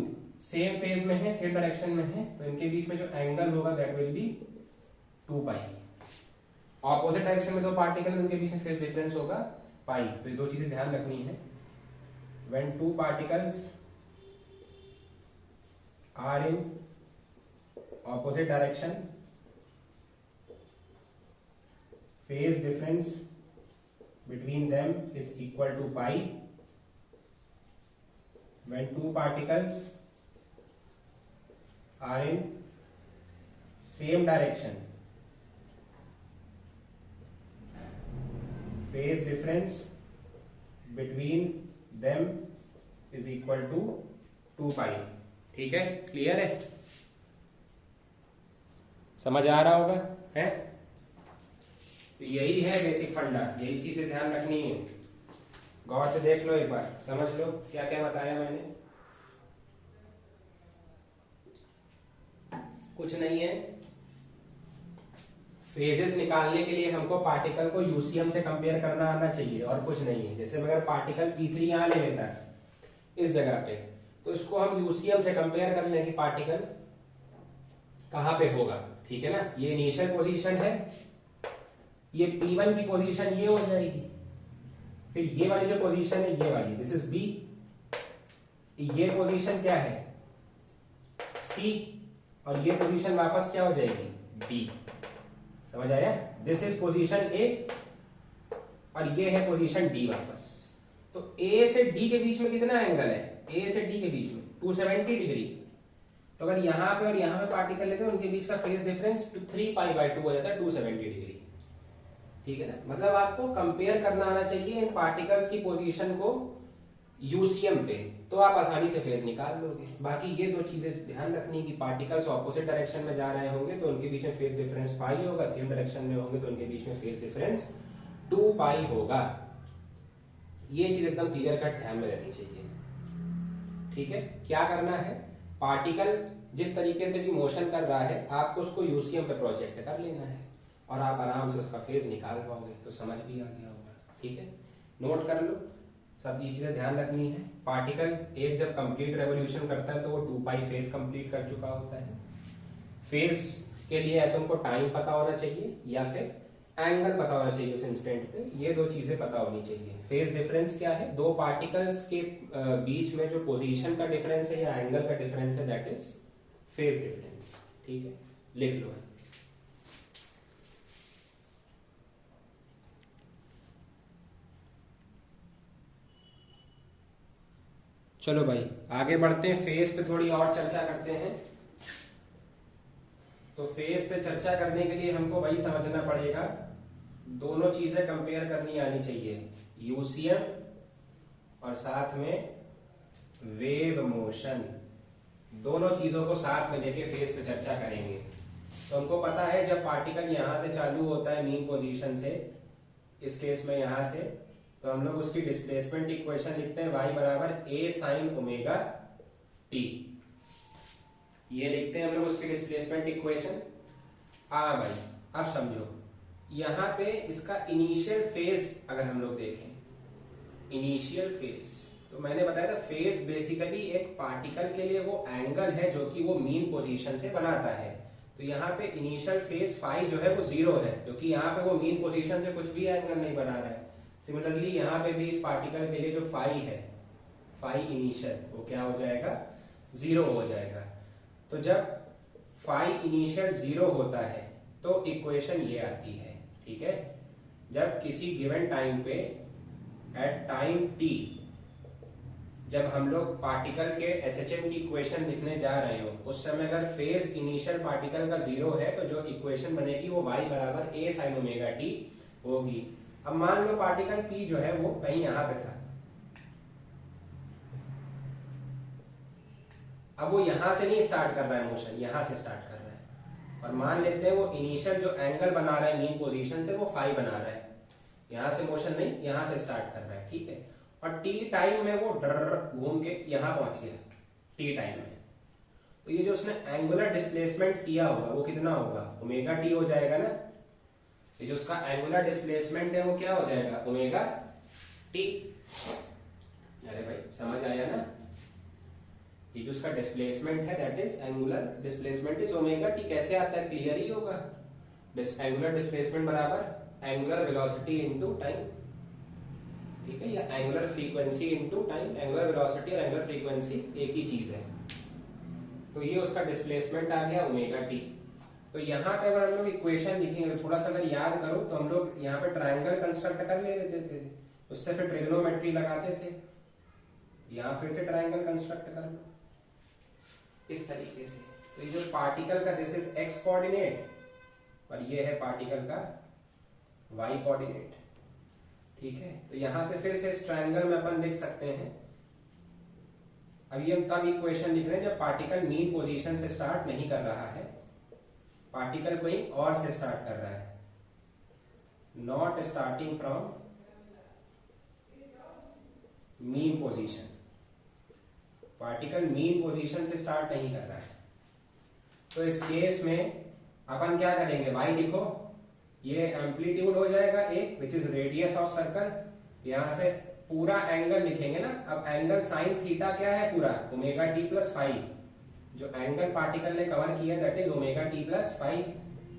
सेम फेज में है, सेम डायरेक्शन में है, तो इनके बीच में जो एंगल होगा that will B 2 pi. Opposite direction में दो पार्टिकल, उनके बीच में फेज डिफरेंस होगा पाई। तो ये दो चीजें ध्यान रखनी है। When two particles are in opposite direction, phase difference between them is equal to pi. When two particles are in same direction, phase difference between them is equal to 2 pi. ठीक है, क्लियर है? समझ आ रहा होगा है? तो यही है बेसिक फंडा, यही चीजें ध्यान रखनी है। गौर से देख लो, एक बार समझ लो क्या क्या बताया मैंने। कुछ नहीं है, फेजेस निकालने के लिए हमको पार्टिकल को यूसीएम से कंपेयर करना आना चाहिए, और कुछ नहीं है। जैसे अगर पार्टिकल P3 यहां ले लेता है इस जगह पे, तो इसको हम यूसीएम से कंपेयर कर लें कि पार्टिकल कहां पे होगा, ठीक है ना। ये इनिशियल पोजीशन है, ये P1 की पोजीशन ये हो जाएगी, फिर ये वाली जो पोजीशन है ये वाली, दिस इज B, ये पोजीशन क्या है? C, और ये पोजीशन वापस क्या हो जाएगी? B। समझ आया? दिस इज पोजीशन A और ये है पोजीशन D वापस। तो A से D के बीच में कितना एंगल है? A से D के बीच में 270 डिग्री। तो अगर यहां पे और यहां पे पार्टिकल लेते हैं, उनके बीच का फेज डिफरेंस 3 पाई बाय 2 हो जाता है, 270 डिग्री। ठीक है ना, मतलब आपको कंपेयर करना आना चाहिए इन पार्टिकल्स की पोजीशन को यूसीएम पे, तो आप आसानी से फेज निकाल लोगे। बाकी ये दो चीजें ध्यान रखनी कि पार्टिकल्स ऑपोजिट डायरेक्शन में जा रहे होंगे तो उनके बीच में फेज डिफरेंस पाई होगा, सेम डायरेक्शन में होंगे तो उनके बीच में फेज डिफरेंस 2 पाई होगा। ये चीज एकदम क्लियर कट ध्यान में रहनी चाहिए। ठीक है, क्या करना है, पार्टिकल जिस तरीके से भी मोशन कर रहा है आपको उसको यूसीएम पे प्रोजेक्ट कर लेना है और आप आराम से उसका फेज निकाल पाओगे। तो समझ भी आ गया होगा। ठीक है, नोट कर लो, सब ये चीजें ध्यान रखनी है। पार्टिकल एक जब कंप्लीट रेवोल्यूशन करता है तो वो 2 पाई फेज कंप्लीट कर चुका होता है। फेज के लिए या तो उनको टाइम पता होना चाहिए या फिर एंगल पता होना चाहिए उस इंस्टेंट पे, ये दो चीजें पता होनी चाहिए। फेज डिफरेंस क्या है? दो पार्टिकल्स के बीच में जो पोजीशन का डिफरेंस है या एंगल का डिफरेंस है, दैट इज फेज डिफरेंस। ठीक है, लिख लो। चलो भाई आगे बढ़ते हैं, फेज पे थोड़ी और चर्चा करते हैं। तो फेज पे चर्चा करने के लिए हमको भाई समझना पड़ेगा, दोनों चीजें कंपेयर करनी आनी चाहिए, यूसीएम और साथ में वेव मोशन, दोनों चीजों को साथ में लेके फेज पे चर्चा करेंगे। तो हमको पता है जब पार्टिकल यहां से चालू होता है मीन पोजीशन से, इस केस में यहां से, तो हम लोग उसकी डिस्प्लेसमेंट इक्वेशन लिखते हैं y बराबर a sin ओमेगा t। ये लिखते हैं हम लोग उसकी डिस्प्लेसमेंट इक्वेशन। हाँ भाई अब समझो, यहां पे इसका इनिशियल फेज अगर हम लोग देखें, इनिशियल फेज तो मैंने बताया था फेज बेसिकली एक पार्टिकल के लिए वो एंगल है जो कि वो मीन पोजीशन से बनाता है। तो यहाँ पे इनिशियल फेज फाई जो है वो 0 है, क्योंकि यहाँ पे वो मीन पोजीशन से कुछ भी एंगल नहीं बना रहा है। सिमिलरली यहाँ पे भी इस पार्टिकल के लिए जो फाई है, फाई इनिशियल, वो क्या हो जाएगा, 0 हो जाएगा। तो जब फाई इनिशियल 0 होता है तो इक्वेशन ये आती है। ठीक है, जब किसी गिवन टाइम पे एट टाइम t, जब हम लोग पार्टिकल के एसएचएम की इक्वेशन लिखने जा रहे हो, उस समय अगर फेज इनिशियल पार्टिकल का 0 है तो जो इक्वेशन बनेगी वो y बराबर a sin ओमेगा t होगी। अब मान लो पार्टिकल p जो है वो कहीं यहां पे था, अब वो यहां से नहीं स्टार्ट कर रहा है मोशन, यहां से स्टार्ट कर रहा है, और मान लेते हैं वो इनिशियल जो एंगल बना रहा है मीन पोजीशन से वो फाई बना रहा है, यहां से मोशन नहीं, यहां से स्टार्ट कर रहा है। ठीक है, और टी टाइम में वो डर घूम के यहां पहुंच गया टी टाइम में, तो ये जो उसने एंगुलर डिस्प्लेसमेंट किया होगा वो कितना होगा, ओमेगा टी हो जाएगा ना। ये जो उसका एंगुलर डिस्प्लेसमेंट है वो क्या हो जाएगा, ओमेगा टी। अरे भाई समझ आया ना, ये जो उसका डिस्प्लेसमेंट है that is angular displacement is omega T. कैसे आता है, क्लियर ही होगा, एंगुलर डिस्प्लेसमेंट बराबर एंगुलर वेलोसिटी इनटू टाइम। ठीक है, या angular frequency into time, angular velocity और एंगुलर फ्रीक्वेंसी एक ही चीज है। तो ये उसका डिस्प्लेसमेंट आ गया ओमेगा टी। तो यहाँ पे अगर हम लोग इक्वेशन लिखेंगे तो थोड़ा सा अगर याद करो तो हम लोग यहाँ पे ट्रायंगल कंस्ट्रक्ट कर लेते थे, उससे फिर ट्रिग्नोमेट्री लगाते थे, यहाँ फिर से ट्रायंगल कंस्ट्रक्ट कर लो इस तरीके से। तो ये जो पार्टिकल का दिस इज एक्स कोऑर्डिनेट और ये है पार्टिकल का वाई कोऑर्डिनेट। ठीक है, तो यहां से फिर से इस ट्रायंगल में अपन लिख सकते हैं। अब ये हम तब इक्वेशन लिख रहे हैं जब पार्टिकल मीन पोजीशन से स्टार्ट नहीं कर रहा है, पार्टिकल कोई और से स्टार्ट कर रहा है, not starting from mean position, particle mean position से स्टार्ट नहीं कर रहा है। तो इस केस में अपन क्या करेंगे, y लिखो, ये एम्पलीट्यूड हो जाएगा एक which is radius of circle, यहां से पूरा एंगल लिखेंगे ना। अब एंगल साइन थीटा क्या है, पूरा ओमेगा टी प्लस फाइव, जो एंगल पार्टिकल ने कवर किया that is omega T plus five,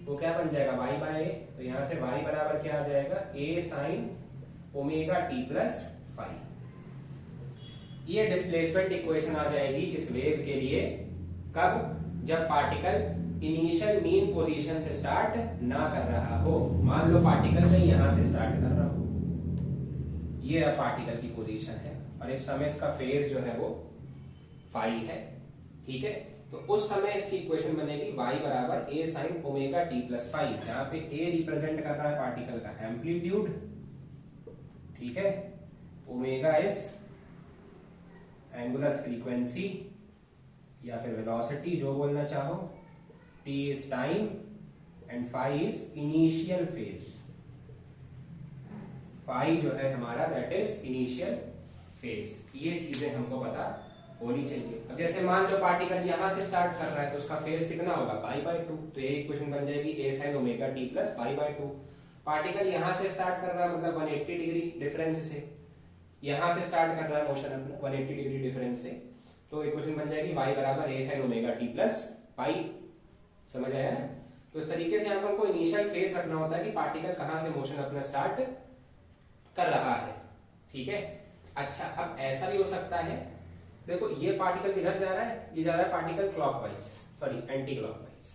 वो क्या बन जाएगा y बाय ए। तो यहां से y बराबर क्या आ जाएगा, a sine omega T plus five. ये डिस्प्लेसमेंट इक्वेशन आ जाएगी इस वेव के लिए, कब, जब पार्टिकल इनिशियल मीन पोजीशन से स्टार्ट ना कर रहा हो। मान लो पार्टिकल में यहां से स्टार्ट कर रहा हो, ये पार्टिकल की पोजीशन है और इस समय इसका फेज जो है वो फाई है। ठीक है, तो उस समय इसकी इक्वेशन बनेगी y बराबर a sin omega t plus five, जहां पे a रिप्रेजेंट कर रहा है पार्टिकल का एम्पलीट्यूड, ठीक है, ओमेगा इज एंगुलर फ्रीक्वेंसी या फिर वेलोसिटी जो बोलना चाहो, t is time and phi is initial phase. Phi जो है हमारा दैट इज इनिशियल फेज। ये चीजें हमको पता होनी चाहिए। अब जैसे मान लो पार्टिकल यहां से स्टार्ट कर रहा है तो उसका फेज कितना होगा, पाई बाय 2, तो ये इक्वेशन बन जाएगी a sin omega t plus pi by 2। Particle यहां से स्टार्ट कर रहा है मतलब 180 डिग्री डिफरेंस से, यहां से स्टार्ट कर रहा है मोशन अपना 180 डिग्री डिफरेंस से, तो इक्वेशन बन जाएगी y बराबर a sin omega t plus pi. समझ आया ना। तो इस तरीके से यहाँ पर हमको इनिशियल फेज रखना होता है कि पार्टिकल कहां से मोशन अपना स्टार्ट कर रहा है। ठीक है, अच्छा अब ऐसा भी हो सकता है, देखो ये पार्टिकल किधर जा रहा है, ये जा रहा है particle clockwise, sorry anti clockwise,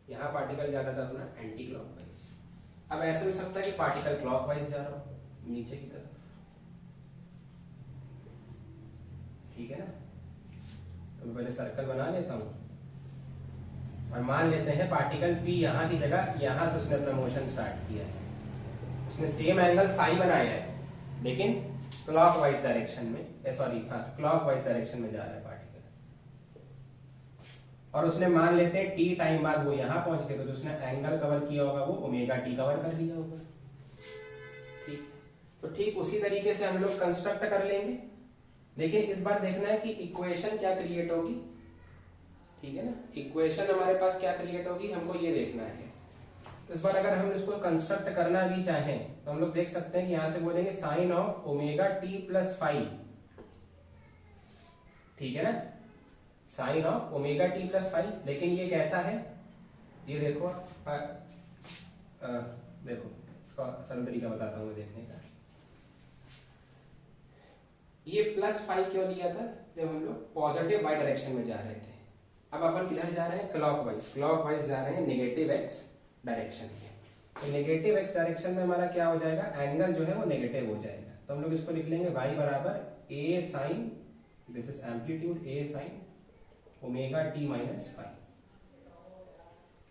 यहाँ पार्टिकल जा रहा था अपना एंटी क्लॉकवाइज। अब ऐसे हो सकता है कि पार्टिकल क्लॉकवाइज जा रहा हो नीचे की तरफ, ठीक है ना। तो मैं पहले सर्कल बना लेता हूं और मान लेते हैं पार्टिकल P यहाँ की जगह यहाँ से उसने अपना मोशन स्टार्ट किया है, उसने सेम एंगल फाई बनाया है लेकिन क्लॉकवाइज डायरेक्शन में, सॉरी हाँ क्लॉकवाइज डायरेक्शन में जा रहा है पार्टिकल, और उसने मान लेते हैं t टाइम बाद वो यहाँ पहुंच गए तो जो उसने एंगल कवर किया होगा वो ओमेगा t कवर कर लिया होगा, ठीक। तो ठीक उसी तरीके से हम लोग कंस्ट्रक्ट कर लेंगे, लेकिन इस बार देखना है कि इक्वेशन क्या क्रिएट होगी, ठीक है ना। इक्वेशन हमारे पास क्या क्रिएट होगी हमको ये देखना है। तो इस बार अगर हम इसको कंस्ट्रक्ट करना भी चाहें तो हम लोग देख सकते हैं कि यहां से बोलेंगे sine of omega T plus five, ठीक है ना, sine of omega T plus five. लेकिन ये कैसा है ये देखो, देखो इसका सरल तरीका बताता हूं मैं देखने का। ये प्लस फाइव क्यों लिया था, जब हम लोग पॉजिटिव वाई डायरेक्शन में जा रहे थे। अब अपन किधर जा रहे हैं, क्लॉकवाइज, क्लॉकवाइज जा रहे हैं नेगेटिव एक्स डायरेक्शन में। तो नेगेटिव एक्स डायरेक्शन में हमारा क्या हो जाएगा, एंगल जो है वो नेगेटिव हो जाएगा। तो हम लोग इसको लिख लेंगे y बराबर a sine, this is amplitude a sine omega t minus five,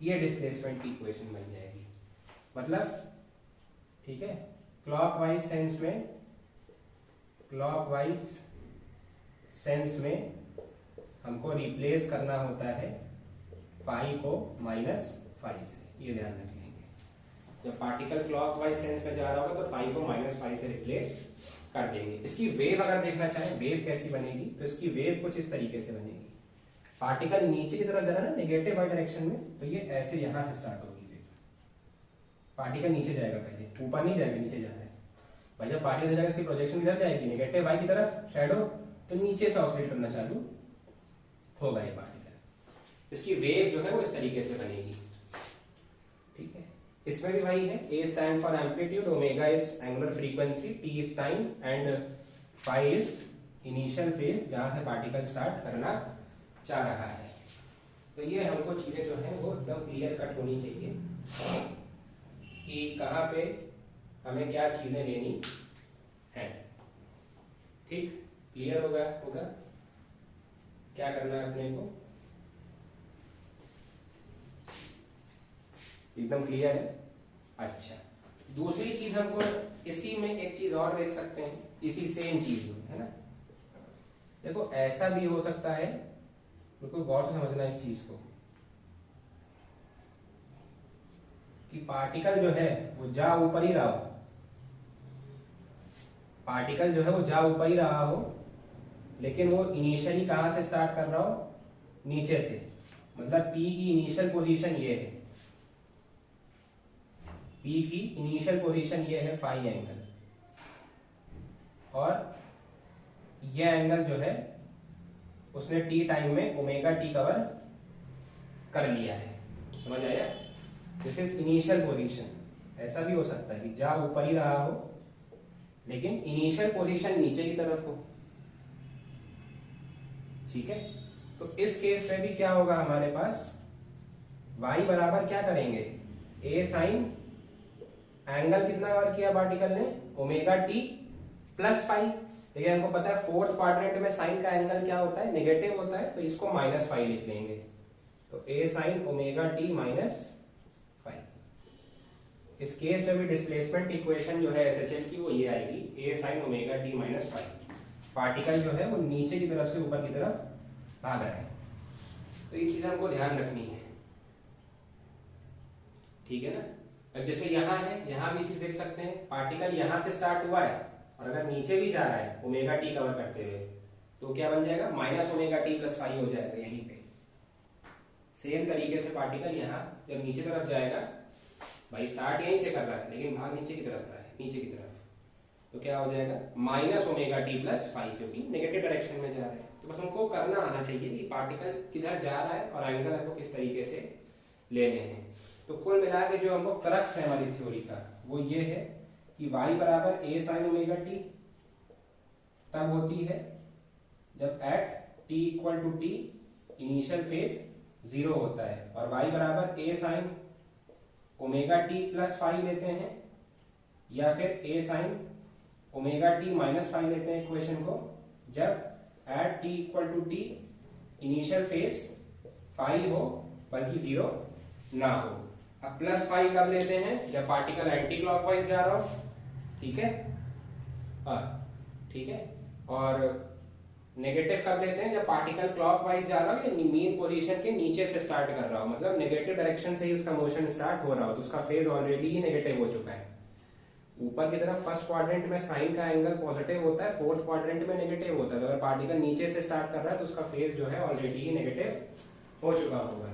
ये डिस्प्लेसमेंट की इक्वेशन बन जाएगी। मतलब ठीक है, क्लॉकवाइज सेंस में, क्लॉकवाइज सेंस में हमको रिप्लेस करना होता है फाइव को माइनस फाइव से, ये ध्यान रख लेंगे। जब पार्टिकल क्लॉकवाइज सेंस में जा रहा होगा तो फाइव को माइनस फाइव से रिप्लेस कर देंगे। इसकी वेव अगर देखना चाहें वेव कैसी बनेगी, तो इसकी वेव कुछ इस तरीके से बनेगी। पार्टिकल नीचे की तरफ जा रहा है ना नेगेटिव वाई डायरेक्शन में, तो ये ऐसे यहां से स्टार्ट होगी वेव। पार्टिकल नीचे जाएगा, पहले ऊपर नहीं जाएगा, नीचे जा रहा है भाई। जब पार्टिकल जाएगा इसकी प्रोजेक्शन किधर जाएगी, नेगेटिव वाई की तरफ, शैडो, तो नीचे से ऑसिलेट करना चालू होगा ये पार्टिकल। इसकी वेव जो है वो इस तरीके से बनेगी, ठीक है। इसमें भी वही है, A stand for amplitude, omega is angular frequency, T is time and phi is initial phase जहां से पार्टिकल स्टार्ट करना चाह रहा है। तो ये हमको चीजें जो है वो एकदम क्लियर कट होनी चाहिए कि कहां पे हमें क्या चीजें लेनी है, ठीक। क्लियर होगा क्या करना है अपने को, एकदम क्लियर है। अच्छा, दूसरी चीज हमको इसी में एक चीज और देख सकते हैं, इसी सेम चीज में, है ना। देखो ऐसा भी हो सकता है, बिल्कुल गौर से समझना इस चीज को, कि पार्टिकल जो है वो जा ऊपर ही रहा हो, पार्टिकल जो है वो जा ऊपर ही रहा हो, लेकिन वो इनिशियली कहां से स्टार्ट कर रहा हो, नीचे से। मतलब P की इनिशियल पोजीशन ये है, P की इनिशियल पोजीशन ये है फाई एंगल, और ये एंगल जो है उसने T टाइम में ओमेगा T कवर कर लिया है। समझ आया, दिस इज इनिशियल पोजीशन। ऐसा भी हो सकता है कि जा ऊपर ही रहा हो लेकिन इनिशियल पोजीशन नीचे की तरफ हो, ठीक है। तो इस केस में भी क्या होगा हमारे पास, y बराबर क्या करेंगे, a साइन, एंगल कितना कवर किया पार्टिकल ने, ओमेगा टी प्लस फाइव। लेकिन हमको पता है फोर्थ क्वाड्रेंट में साइन का एंगल क्या होता है, नेगेटिव होता है, तो इसको माइनस फाइव लिख लेंगे। तो a sine omega t minus five. इस केस में भी डिस्प्लेसमेंट इक्वेशन जो है एसएचएल की वो ये आएगी, a sine omega t minus five. Particle जो है वो नीचे की तरफ से ऊपर की तरफ भाग रहा है, तो ये चीज हमको ध्यान रखनी है, ठीक है ना। अब जैसे यहाँ है, यहाँ भी चीज देख सकते हैं, पार्टिकल यहाँ से स्टार्ट हुआ है और अगर नीचे भी जा रहा है ओमेगा टी कवर करते हुए, तो क्या बन जाएगा, minus omega T plus five हो जाएगा यहीं पे। सेम तरीके से पार्टिकल यहाँ जब नीचे तरफ जाएगा, भाई स्टार्ट यहीं से कर रहा है लेकिन भाग नीचे की तरफ रहा है, नीचे की तरफ, तो क्या हो जाएगा, minus omega T plus five, क्योंकि नेगेटिव डायरेक्शन में जा रहा है। तो बस हमको करना आना चाहिए कि पार्टिकल किधर जा रहा है और एंगल हमको किस तरीके से लेने हैं। तो कुल मिला के जो हमको क्रक्स है हमारी थ्योरी का वो ये है कि y बराबर a साइन ओमेगा टी तब होती है जब at t equal to t initial phase 0 होता है, और y बराबर a sine omega T plus phi लेते हैं, या फिर a sine omega t minus phi लेते हैं इक्वेशन को, जब at t equal to t initial phase phi हो बल्कि 0 ना हो। अब प्लस फाई कब लेते हैं? जब पार्टिकल एंटी क्लॉकवाइज जा रहा हो, ठीक है, ठीक है, और नेगेटिव कब लेते हैं? जब पार्टिकल क्लॉकवाइज जा रहा हो या मेन पोजीशन के नीचे से स्टार्ट कर रहा हो, मतलब नेगेटिव डायरेक्शन से ही उसका मोशन स्टार्ट हो रहा हो, तो उसका फेज ऑलरेडी ही नेगेटिव हो चुका है। ऊपर की तरफ फर्स्ट क्वाड्रेंट में साइन का एंगल पॉजिटिव होता है, फोर्थ क्वाड्रेंट में नेगेटिव होता है, तो अगर पार्टिकल नीचे से स्टार्ट कर रहा है तो उसका फेज जो है ऑलरेडी ही नेगेटिव हो चुका होगा।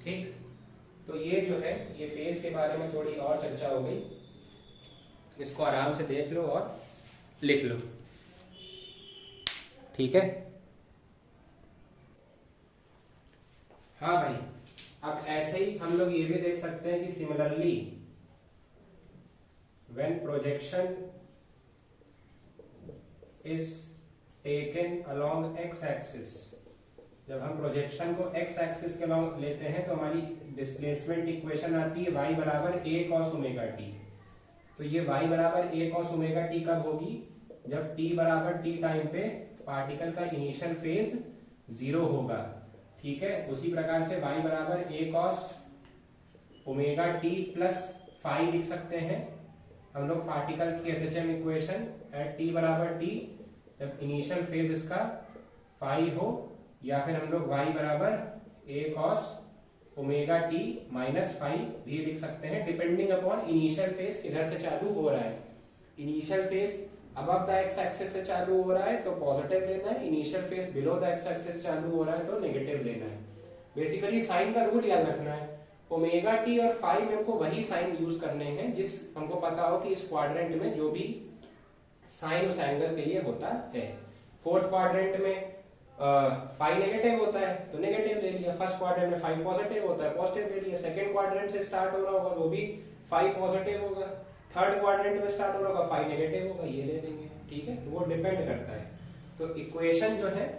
ठीक, तो ये जो है ये फेज के बारे में थोड़ी और चर्चा हो गई, इसको आराम से देख लो और लिख लो, ठीक है। हाँ भाई, अब ऐसे ही हम लोग ये भी देख सकते हैं कि similarly when projection is taken along x axis, जब हम प्रोजेक्शन को x एक्सिस के along लेते हैं तो हमारी डिस्प्लेसमेंट इक्वेशन आती है y बराबर a cos ओमेगा t। तो ये y बराबर a cos ओमेगा t कब होगी? जब t बराबर t टाइम पे पार्टिकल का इनिशियल फेज 0 होगा, ठीक है। उसी प्रकार से y बराबर a cos omega t plus phi लिख सकते हैं हम लोग पार्टिकल की एसएचएम इक्वेशन एट t बराबर t, जब इनिशियल फेज इसका फाई हो, या फिर हम लोग y बराबर a cos omega t minus phi भी लिख सकते हैं, डिपेंडिंग अपॉन इनिशियल फेज किधर से चालू हो रहा है। Initial phase above the x axis से चालू हो रहा है तो पॉजिटिव लेना है, initial phase below the x axis चालू हो रहा है तो नेगेटिव लेना है। बेसिकली साइन का रूल याद रखना है, ओमेगा टी और फाई में हमको वही साइन यूज करने हैं जिस हमको पता हो कि इस क्वाड्रेंट में जो भी साइन उस एंगल के लिए होता है। फोर्थ क्वाड्रेंट में फाई नेगेटिव होता है तो नेगेटिव ले लिया, फर्स्ट क्वाड्रेंट में फाई पॉजिटिव होता है पॉजिटिव ले लिया, सेकंड क्वाड्रेंट से स्टार्ट हो रहा होगा वो भी फाई पॉजिटिव होगा, थर्ड क्वाड्रेंट में स्टार्ट हो रहा होगा फाई नेगेटिव होगा, ये ले लेंगे, ठीक है। तो वो डिपेंड करता है। तो इक्वेशन जो है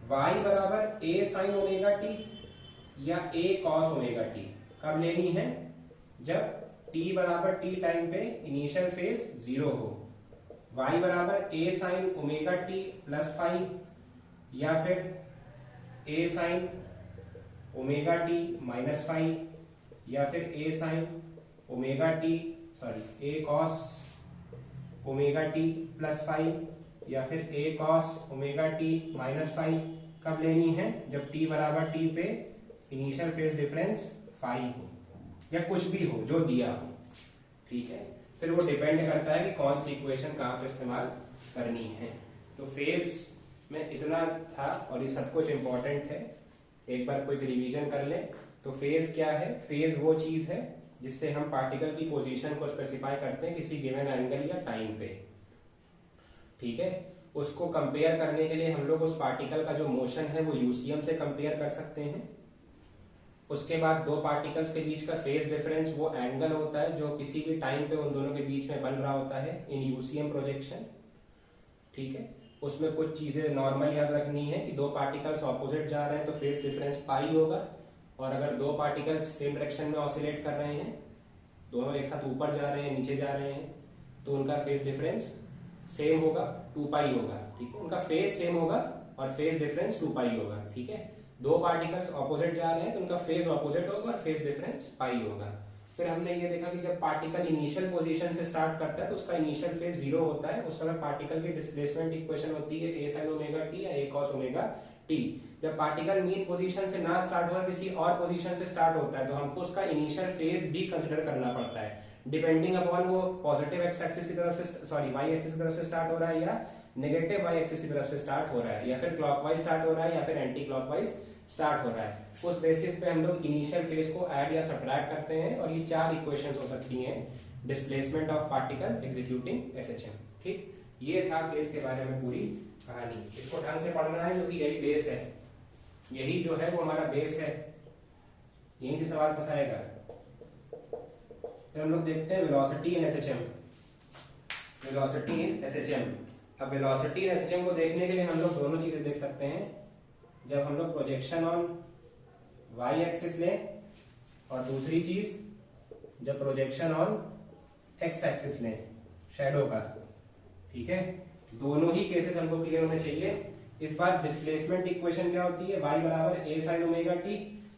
y बराबर a साइन ओमेगा टी या a cos ओमेगा टी कब लेनी है? जब t बराबर t टाइम पे इनिशियल फेज 0 हो, y बराबर a sine omega T plus phi, या फिर a sine omega t minus phi, या फिर a sine omega t a cos omega T plus phi, या फिर a cos omega t minus phi कब लेनी है? जब t बराबर t पे इनिशियल फेज डिफरेंस फाई हो या कुछ भी हो जो दिया हो, ठीक है। फिर वो डिपेंड करता है कि कौन सी इक्वेशन कहाँ पे इस्तेमाल करनी है। तो फेज में इतना था और ये सब कुछ इंपॉर्टेंट है, एक बार कोई रिवीजन कर ले। तो फेज क्या है? फेज वो चीज है जिससे हम पार्टिकल की पोजीशन को स्पेसिफाई करते हैं किसी गिवन एंगल या टाइम पे, ठीक है। उसको कंपेयर करने के लिए हम लोग उस पार्टिकल का जो मोशन है वो यूसीएम से कंपेयर कर सकते हैं। उसके बाद दो पार्टिकल्स के बीच का फेज डिफरेंस वो एंगल होता है जो किसी भी टाइम पे उन दोनों के बीच में बन रहा होता है इन यूसीएम प्रोजेक्शन, ठीक है। उसमें कुछ चीजें नॉर्मल याद रखनी है कि दो पार्टिकल्स ऑपोजिट जा रहे हैं तो फेज डिफरेंस पाई होगा, और अगर दो पार्टिकल्स सेम डायरेक्शन में ऑसिलेट कर रहे हैं, दोनों एक साथ ऊपर जा रहे हैं नीचे जा रहे हैं, तो उनका फेज डिफरेंस सेम होगा, 2 पाई होगा, ठीक है। उनका फेज सेम होगा और फेज डिफरेंस 2 पाई होगा, ठीक है। दो पार्टिकल्स ऑपोजिट जा रहे हैं तो उनका फेज ऑपोजिट होगा और फेज डिफरेंस पाई होगा। फिर हमने ये देखा कि जब पार्टिकल इनिशियल पोजीशन से स्टार्ट करता है तो उसका इनिशियल फेज 0 होता है, उस समय पार्टिकल की डिस्प्लेसमेंट इक्वेशन होती है a sin ओमेगा t या a cos ओमेगा t। जब पार्टिकल मीन पोजीशन से ना स्टार्ट हुआ किसी और पोजीशन से स्टार्ट होता है तो हमको उसका इनिशियल फेज भी कंसिडर करना पड़ता है, डिपेंडिंग अपॉन वो पॉजिटिव एक्स एक्सिस की तरफ से वाई एक्सिस की तरफ से स्टार्ट हो रहा है या नेगेटिव वाई एक्सिस की तरफ से स्टार्ट हो रहा है, या फिर क्लॉकवाइज स्टार्ट हो रहा है या फिर एंटी क्लॉकवाइज स्टार्ट हो रहा है। उस बेसिस पे हम लोग इनिशियल फेज को ऐड या सब्ट्रैक्ट करते हैं, और ये 4 इक्वेशंस हो सकती हैं displacement of particle executing SHM, ठीक। ये था फेज के बारे में पूरी कहानी। इसको ढंग से पढ़ना है क्योंकि यही बेस है, यही जो है वो हमारा बेस है, यहीं से सवाल फंसाएगा। फिर हम लोग देखते हैं velocity in SHM, velocity in SHM. अब वेलोसिटी इन एसएचएम को देखने के लिए हम लोग दोनों चीजें देख सकते हैं, जब हम लोग प्रोजेक्शन ऑन वाई एक्सिस लें, और दूसरी चीज जब प्रोजेक्शन ऑन एक्स एक्सिस लें शैडो का। ठीक है, दोनों ही केसेस हमको क्लियर होने चाहिए। इस बार डिस्प्लेसमेंट इक्वेशन क्या होती है, y बराबर a sin ओमेगा t,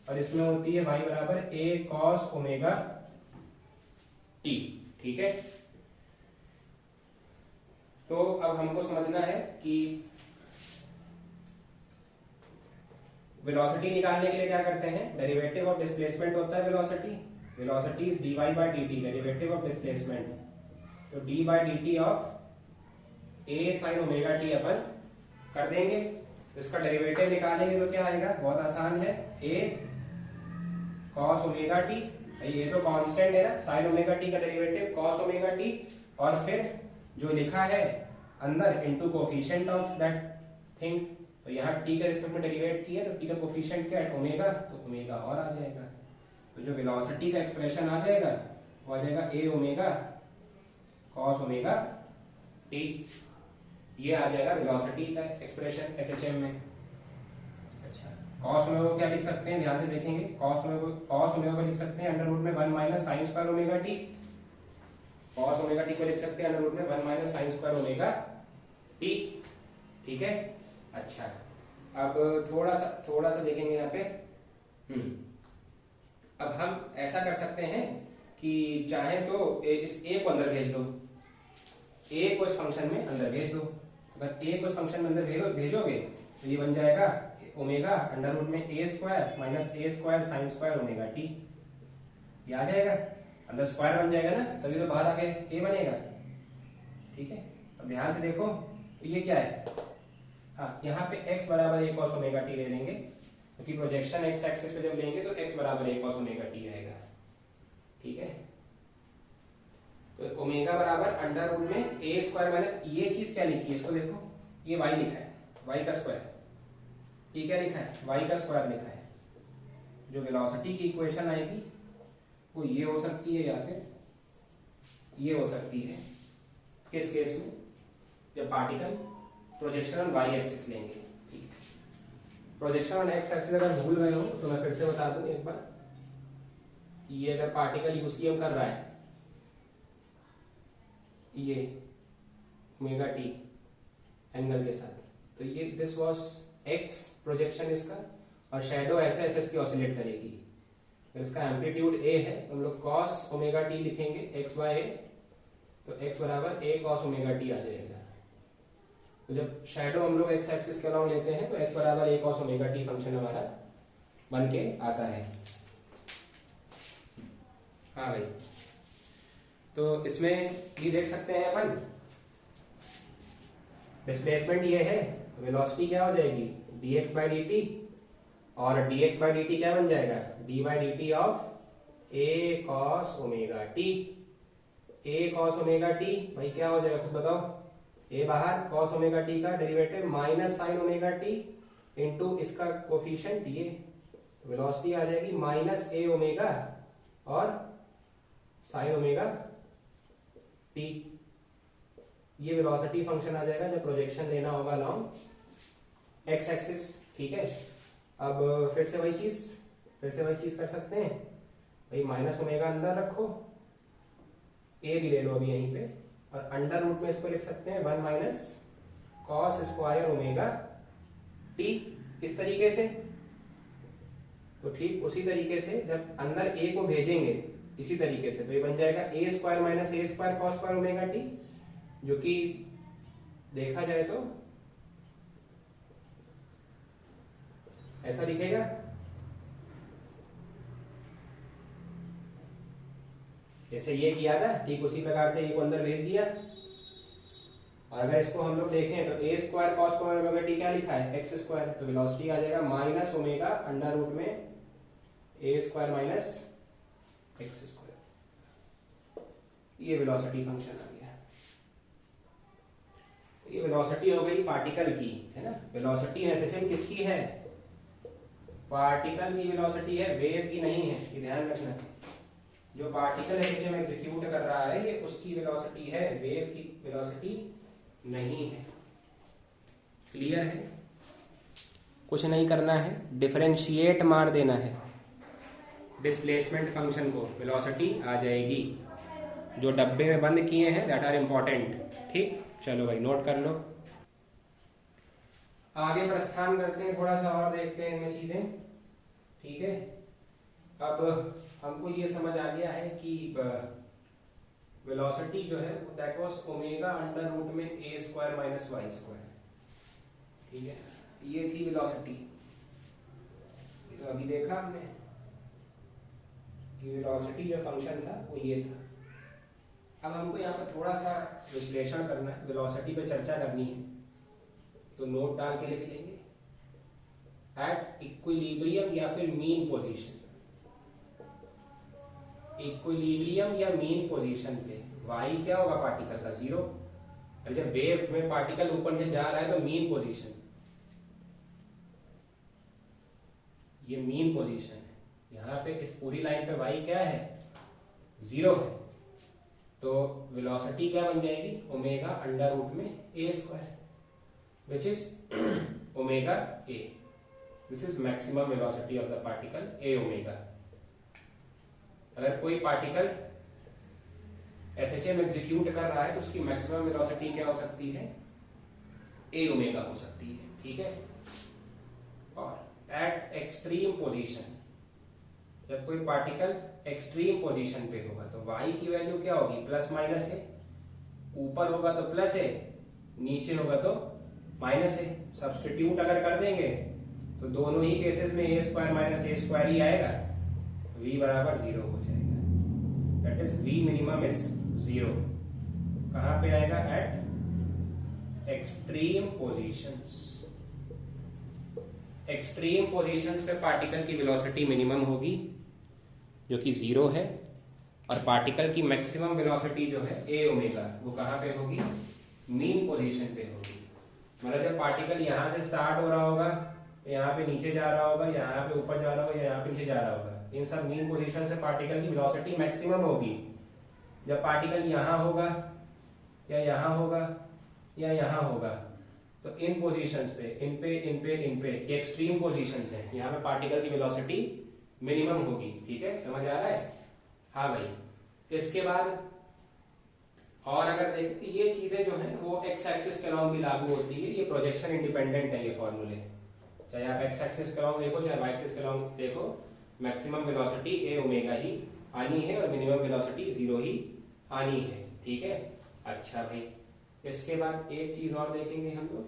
और इसमें होती है y बराबर a cos ओमेगा t। ठीक है, तो अब हमको समझना है कि वेलोसिटी निकालने के लिए क्या करते हैं, डेरिवेटिव ऑफ डिस्प्लेसमेंट होता है velocity. Velocity is dy by dt, derivative of displacement. तो d by dt of a sin omega t अपन कर देंगे। तो इसका डेरिवेटिव निकालेंगे तो क्या आएगा, बहुत आसान है, a cos ओमेगा t, ये तो कांस्टेंट है ना, sin ओमेगा t का डेरिवेटिव cos ओमेगा t, और फिर जो लिखा है अंदर into coefficient of that thing. तो यहाँ t के रिस्पेक्ट में डेरिवेट किया तो t का कोफिशिएंट क्या है, ओमेगा, तो ओमेगा और आ जाएगा। तो जो वेलोसिटी का एक्सप्रेशन आ जाएगा वो आ जाएगा a omega cos omega t। ये आ जाएगा वेलोसिटी का एक्सप्रेशन एसएचएम में। अच्छा, cos ओमेगा को क्या लिख सकते हैं, ध्यान से देखेंगे, cos ओमेगा को लिख सकते हैं अंडर रूट में 1 minus sine square omega T. cos omega T को लिख सकते हैं अंडर रूट में 1 minus sine square omega T. ठीक है, अच्छा अब थोड़ा सा देखेंगे यहाँ पे। अब हम ऐसा कर सकते हैं कि चाहे तो इस a को अंदर भेज दो, a को इस फंक्शन में अंदर भेज दो। अगर a को इस फंक्शन में अंदर भेजोगे तो ये बन जाएगा ओमेगा अंडर रूट में a square minus a square sine square omega T. ये आ जाएगा, अंदर स्क्वायर बन जाएगा ना, तभी तो बाहर आके a बनेगा। ठीक है, अब ध्यान से देखो, तो ये क्या है, हाँ यहाँ पे x बराबर a cos ओमेगा टी ले लेंगे, क्योंकि प्रोजेक्शन x एक्सिस पे जब लेंगे तो x बराबर a cos ओमेगा टी आएगा। ठीक है, तो ओमेगा बराबर अंडर रूट में a स्क्वायर माइनस, ये चीज क्या लिखी है इसको देखो, ये y लिखा है, y का स्क्वायर, ये क्या लिखा है, y का स्क्वायर लिखा है। जो वेलोसिटी की इक्वेशन आएगी वो ये हो सकती है या फिर ये हो सकती है। किस केस में, जब particle projection on y axis लेंगे। प्रोजेक्शन ऑन x एक्सिस अगर भूल गए हो तो मैं फिर से बता दूं एक बार, ये अगर पार्टिकल यूसीएम कर रहा है, ये ओमेगा टी एंगल के साथ, तो ये दिस वाज x प्रोजेक्शन इसका, और शैडो ऐसे ऐसे इसकी ऑसिलेट करेगी। अगर इसका एम्पलीट्यूड a है तो हम लोग cos ओमेगा टी लिखेंगे x बाय a, तो x बराबर a cos ओमेगा टी आ जाएगा। तो जब शैडो हम लोग x एक्सिस के अलॉन्ग लेते हैं तो x बराबर a cos omega T function हमारा बन के आता है। हाँ भाई, तो इसमें भी देख सकते हैं अपन, डिस्प्लेसमेंट ये है, वेलोसिटी क्या हो जाएगी dx बाई dt, और dx बाई dt क्या बन जाएगा, d by dt of a cos omega t। a cos omega t भाई क्या हो जाएगा खुद बताओ, a बाहर, cos ओमेगा t का derivative minus sign omega t into इसका कोफिशिएंट ये, वेलोसिटी आ जाएगी माइनस a ओमेगा और साइन ओमेगा t। ये वेलोसिटी फंक्शन आ जाएगा जब प्रोजेक्शन लेना होगा अलोंग x एक्सिस। ठीक है, अब फिर से वही चीज कर सकते हैं भाई, माइनस ओमेगा अंदर रखो, a भी ले लो अभी यहीं पे, और अंडर रूट में इसको लिख सकते हैं 1 minus cos square omega t, इस तरीके से। तो ठीक उसी तरीके से जब अंदर a को भेजेंगे इसी तरीके से, तो ये बन जाएगा a square minus a square cos square omega T, जो कि देखा जाए तो ऐसा दिखेगा। जैसे ये किया था ठीक उसी प्रकार से ये को अंदर भेज दिया, और अगर इसको हम लोग देखें तो a square cos square omega T क्या लिखा है, एक्स स्क्वायर, तो वेलोसिटी आ जाएगा माइनस ओमेगा अंडर रूट में a square minus x square. ये वेलोसिटी फंक्शन आ गया। ये वेलोसिटी हो गई पार्टिकल की, है ना। वेलोसिटी एसएचएम किसकी है, पार्टिकल की वेलोसिटी है, वेव की नहीं है, ये ध्यान रखना। जो पार्टिकल एसएचएम एग्जीक्यूट कर रहा है ये उसकी वेलोसिटी है, वेव की वेलोसिटी नहीं है। क्लियर है। कुछ नहीं करना है, डिफरेंशिएट मार देना है डिस्प्लेसमेंट फंक्शन को, वेलोसिटी आ जाएगी। जो डब्बे में बंद किए हैं दैट आर इम्पॉर्टेंट। ठीक, चलो भाई नोट कर लो। आगे प्रस्थान करते हैं, थोड़ा सा और देखते हैं इनमें चीजें। ठीक है, अब हमको ये समझ आ गया है कि वेलोसिटी जो है that was omega under root में ए स्क्वायर माइनस वाई स्क्वायर। ठीक है, ये थी वेलोसिटी। तो अभी देखा हमने कि वेलोसिटी जो फंक्शन था वो ये था। अब हमको यहाँ पर थोड़ा सा विश्लेषण करना है, वेलोसिटी पे चर्चा करनी है, तो नोट डाल के लिख लेंगे एट इक्विलिब्रियम या फिर मीन पोजीशन। इक्विलिब्रियम या मीन पोजीशन पे y क्या होगा पार्टिकल का, जीरो। और जब वेव में पार्टिकल ऊपर से जा रहा है तो मीन पोजीशन, ये मीन पोजीशन है। यहाँ पे इस पूरी लाइन पे y क्या है, जीरो है। तो वेलोसिटी क्या बन जाएगी, ओमेगा अंडर रूट में ए square which is omega A. This is maximum velocity of the particle A omega. अगर कोई पार्टिकल एसएचए में एग्जीक्यूट कर रहा है तो उसकी मैक्सिमम वेलोसिटी क्या हो सकती है, ए ओमेगा हो सकती है। ठीक है, और एट एक्सट्रीम पोजीशन, जब कोई पार्टिकल एक्सट्रीम पोजीशन पे होगा तो y की वैल्यू क्या होगी, प्लस माइनस है। ऊपर होगा तो प्लस है, नीचे होगा तो माइनस है। सब्स्टिट्यूट अगर कर देंगे तो दोनों ही केसेस में ए स्क्वायर माइनस ए स्क्वायर ही आएगा, v बराबर जीरो हो जाएगा। That is v minimum is zero. कहां पे आएगा, eight extreme positions. Extreme positions पे पार्टिकल की वेलोसिटी मिनिमम होगी जो कि जीरो है, और पार्टिकल की मैक्सिमम वेलोसिटी जो है ए ओमेगा वो कहां पे होगी, मीन पोजीशन पे होगी। मतलब जब पार्टिकल यहां से स्टार्ट हो रहा होगा, यहाँ पे नीचे जा रहा होगा, यहाँ पे ऊपर जा रहा होगा, यहाँ पे नीचे जा रहा होगा, इन सब मीन पोजीशन से पार्टिकल की वेलोसिटी मैक्सिमम होगी। जब पार्टिकल यहाँ होगा या यहाँ होगा या यहाँ होगा तो इन पोजीशंस पे, इन पे इन पे इन पे, ये एक्सट्रीम पोजीशंस है, यहाँ पे पार्टिकल की वेलोसिटी मिनिमम होगी। ठीक है, समझ आ रहा है। हाँ भाई, इसके बाद और अगर देखें ये चीजें जो है वो एक्स एक्सिस के अलॉन्ग भी लागू होती है। ये प्रोजेक्शन इंडिपेंडेंट है ये फॉर्मूले, चाहे आप एक्स एक्सिस के अलॉन्ग देखो चाहे वाई एक्सिस के अलॉन्ग देखो, मैक्सिमम वेलोसिटी ए ओमेगा ही आनी है और मिनिमम वेलोसिटी जीरो ही आनी है। ठीक है, अच्छा भाई, इसके बाद एक चीज और देखेंगे हम लोग,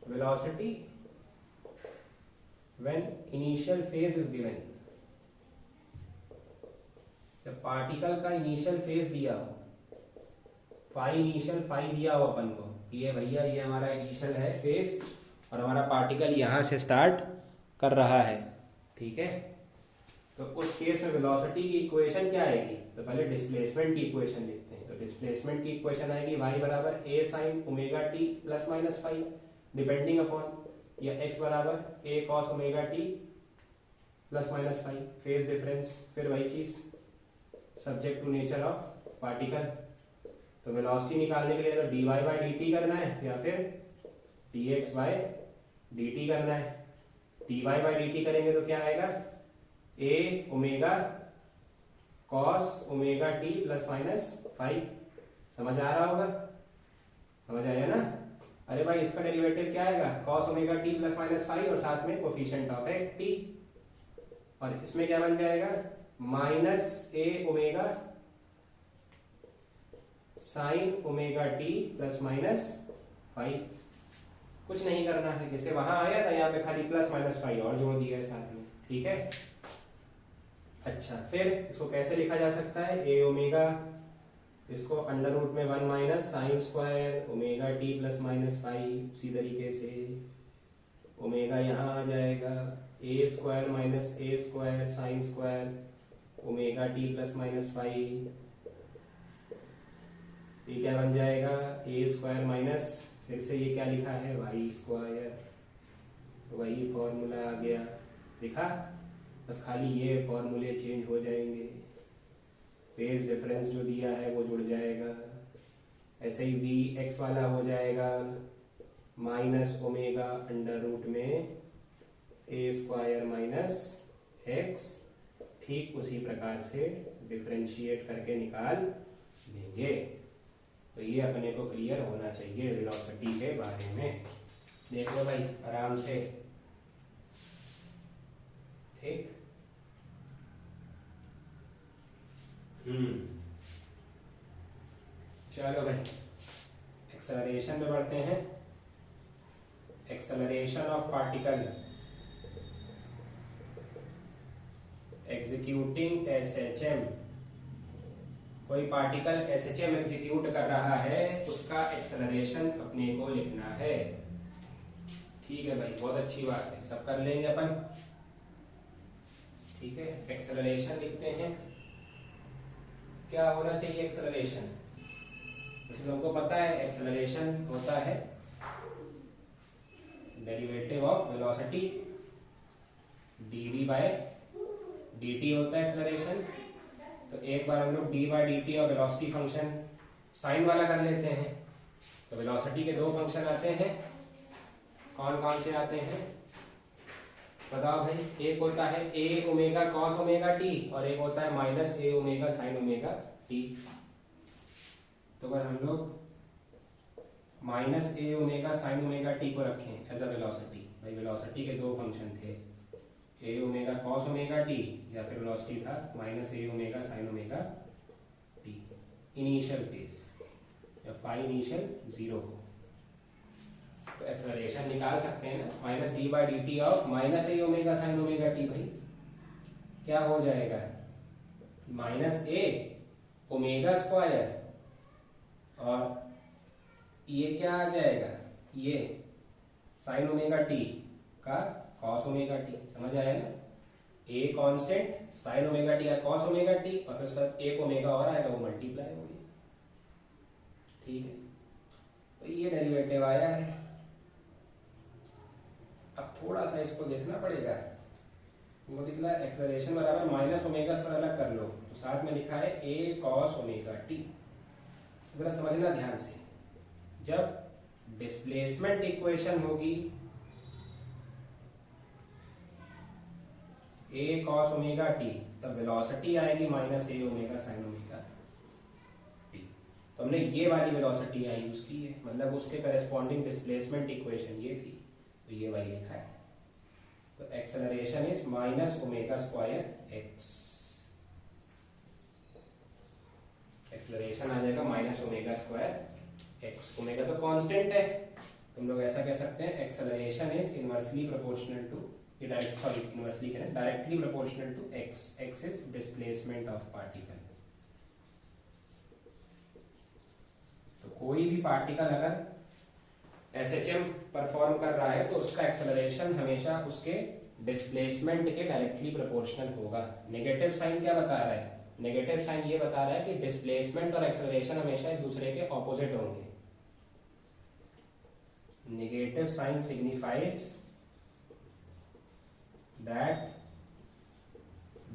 velocity when initial phase is given. जब पार्टिकल का इनिशियल फेज दिया हो, फाई इनिशियल फाई दिया हो अपन को, ये भैया ये हमारा इनिशियल है फेज और हमारा पार्टिकल यहां से स्टार्ट कर रहा है। ठीक है, तो उस केस में वेलोसिटी की इक्वेशन क्या आएगी, तो पहले डिस्प्लेसमेंट की इक्वेशन लिखते हैं। तो डिस्प्लेसमेंट की इक्वेशन आएगी y बराबर a sin omega t plus minus phi depending upon, या x बराबर a cos omega t plus minus phi, phase difference, फिर वही चीज subject to nature of particle. तो वेलोसिटी निकालने के लिए तो dy बाई dt करना है या फिर dx बाय dt करना है। dy बाई dt करेंगे तो क्या आएगा, a omega cos omega T plus minus five. समझ आ रहा होगा, समझ आया ना। अरे भाई इसका डेरिवेटिव क्या आएगा, cos omega T plus minus five और साथ में कोफिशिएंट ऑफ ए टी, और इसमें क्या बन जाएगा, minus A omega sine omega T plus minus five. कुछ नहीं करना है, जैसे वहां आया था यहाँ पे खाली प्लस माइनस फाइव और जोड़ दिया है साथ में। ठीक है, अच्छा फिर इसको कैसे लिखा जा सकता है, ए ओमेगा, इसको अंडर रूट में 1 minus sine square omega T plus minus five. उसी तरीके से ओमेगा यहाँ आ जाएगा A square minus A square sine square omega T plus minus five. ये क्या बन जाएगा, ए स्क्वायर माइनस, फिर से ये क्या लिखा है वाई स्क्वायर, वही फॉर्मूला आ गया, लिखा, बस खाली ये फॉर्मूले चेंज हो जाएंगे, फेज डिफरेंस जो दिया है वो जुड़ जाएगा। ऐसे ही वी एक्स वाला हो जाएगा माइनस ओमेगा अंडर रूट में ए स्क्वायर माइनस एक्स, ठीक उसी प्रकार से डिफरेंशिएट करके निकाल लेंगे। तो ये अपने को क्लियर होना चाहिए वेलोसिटी के बारे में। देख लो भाई आराम से, ठीक। चलो भाई एक्सेलरेशन में बढ़ते हैं। Acceleration of particle executing SHM. कोई पार्टिकल एसएचएम एग्जीक्यूट कर रहा है, उसका एक्सेलरेशन अपने को लिखना है। ठीक है भाई, बहुत अच्छी बात है, सब कर लेंगे अपन। ठीक है, एक्सेलरेशन लिखते हैं। क्या होना चाहिए एक्सेलरेशन? जैसे लोगों को पता है एक्सेलरेशन होता है derivative of velocity, dv by dt होता है एक्सेलरेशन। तो एक बार हम लोग d बाय dt और वेलोसिटी फंक्शन साइन वाला कर लेते हैं। तो वेलोसिटी के दो फंक्शन आते हैं, कौन कौन से आते हैं बताओ भाई? एक होता है a omega cos omega T और एक होता है minus a omega sine omega T. तो अगर हम लोग minus a omega sine omega T को रखें एज अ वेलोसिटी, भाई वेलोसिटी के दो फंक्शन थे, a omega cos omega T या फिर वेलोसिटी था minus a omega sine omega T. Initial phase या फाई इनिशियल 0 हो तो एक्सेलरेशन निकाल सकते हैं ना, minus D by D T of minus A omega sine omega T. भाई क्या हो जाएगा? माइनस ए ओमेगा स्क्वायर और ये क्या आ जाएगा? ये साइन ओमेगा टी का कॉस ओमेगा टी। समझ आया ना? A constant sign omega T या कॉस ओमेगा टी और फिर उसका एक ओमेगा और आएगा, वो मल्टीप्लाई हो गया। ठीक है, तो ये डेरिवेटिव आया है। अब थोड़ा सा इसको देखना पड़ेगा। वो दिख रहा है एक्सेलरेशन बराबर माइनस ओमेगा स्क्वायर, अलग कर लो तो साथ में लिखा है ए कॉस ओमेगा टी। जरा समझना ध्यान से, जब डिस्प्लेसमेंट इक्वेशन होगी ए कॉस ओमेगा टी, तब वेलोसिटी आएगी minus A omega sine omega T. तो हमने ये वाली वेलोसिटी यहाँ यूज की है, मतलब उसके करेस्पॉन्डिंग डिस्प्लेसमेंट इक्वेशन ये थी, तो ये वाली लिखा है। तो acceleration is minus omega square X. Acceleration आ जाएगा minus omega square X. Omega तो कांस्टेंट है, तुम लोग ऐसा कह सकते हैं acceleration is inversely proportional to, inversely कह रहे हैं, directly proportional to X. X is displacement of particle. तो कोई भी पार्टिकल अगर एसएचएम परफॉर्म कर रहा है तो उसका एक्सेलरेशन हमेशा उसके डिस्प्लेसमेंट के डायरेक्टली प्रोपोर्शनल होगा। नेगेटिव साइन क्या बता रहा है? नेगेटिव साइन ये बता रहा है कि डिस्प्लेसमेंट और एक्सेलरेशन हमेशा एक दूसरे के ऑपोजिट होंगे। Negative sign signifies that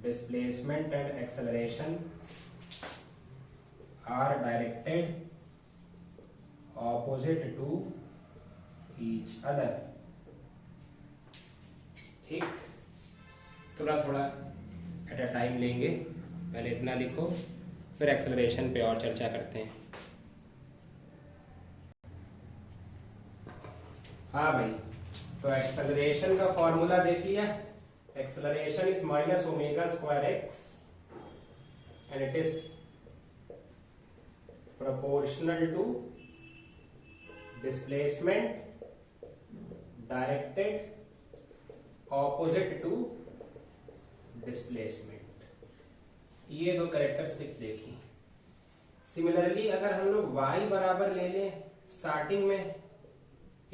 displacement and acceleration are directed opposite to each other। ठीक, थोड़ा थोड़ा एट अ टाइम लेंगे, पहले इतना लिखो फिर एक्सेलरेशन पे और चर्चा करते हैं। हाँ भाई, तो एक्सेलरेशन का फॉर्मूला देख लिया। Acceleration is minus omega square x and it is proportional to displacement directed opposite to displacement। ये दो कैरेक्टरिस्टिक्स देखी। सिमिलरली अगर हम लोग y बराबर ले लें स्टार्टिंग में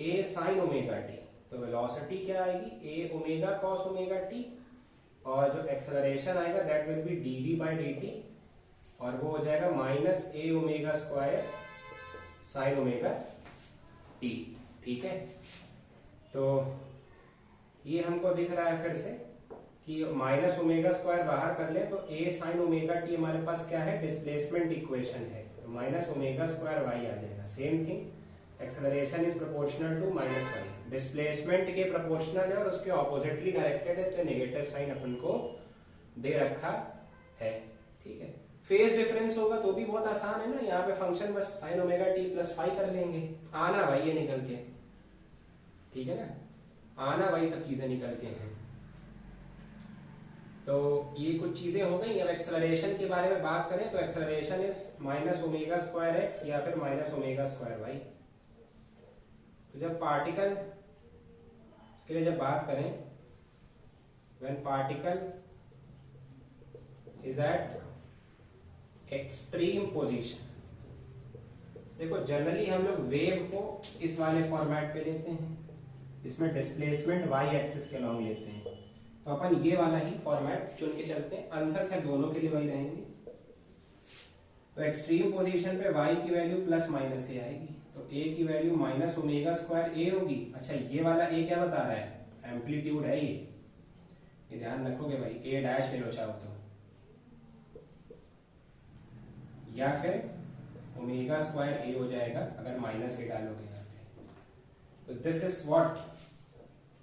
a sin ओमेगा टी, तो वेलोसिटी क्या आएगी? A omega cos omega T, और जो एक्सेलरेशन आएगा that will be DV by D T, और वो हो जाएगा minus A omega square sine omega T. ठीक है, तो ये हमको दिख रहा है फिर से कि माइनस ओमेगा स्क्वायर बाहर कर ले तो ए साइन ओमेगा टी हमारे पास क्या है? डिस्प्लेसमेंट इक्वेशन है, तो माइनस ओमेगा स्क्वायर वाई आ जाएगा। Same thing acceleration is proportional to minus y, displacement के प्रोपोर्शनल है और उसके ऑपोजिटली डायरेक्टेड है, इसलिए नेगेटिव साइन अपन को दे रखा है। ठीक है, फेज डिफरेंस होगा तो भी बहुत आसान है ना, यहाँ पे फंक्शन बस sine omega T plus phi कर लेंगे, आना भाई ये निकल के, ठीक है ना, आना भाई सब चीजें निकल के हैं। तो ये कुछ चीजें हो गई। अब एक्सेलरेशन के बारे में बात करें तो acceleration is minus omega square x या फिर माइनस ओमेगा स्क्वायर वाई। तो जब पार्टिकल के लिए जब बात करें, when particle is eight extreme position, देखो जनरली हम लोग वेव को इस वाले फॉर्मेट पे लेते हैं, इसमें डिस्प्लेसमेंट वाई एक्सिस के अलॉन्ग लेते हैं, तो अपन ये वाला ही फॉर्मेट चुन के चलते हैं। आंसर खैर दोनों के लिए वही रहेंगे। तो एक्सट्रीम पोजीशन पे y की वैल्यू प्लस माइनस ए आएगी, तो a की वैल्यू माइनस ओमेगा स्क्वायर ए होगी। अच्छा ये वाला a क्या बता रहा है, एम्पलीट्यूड है ये ध्यान रखोगे भाई, a डैश ले लो चाहो तो, या फिर ओमेगा स्क्वायर ए हो जाएगा अगर माइनस ए डालोगे यहाँ पे। तो this is what,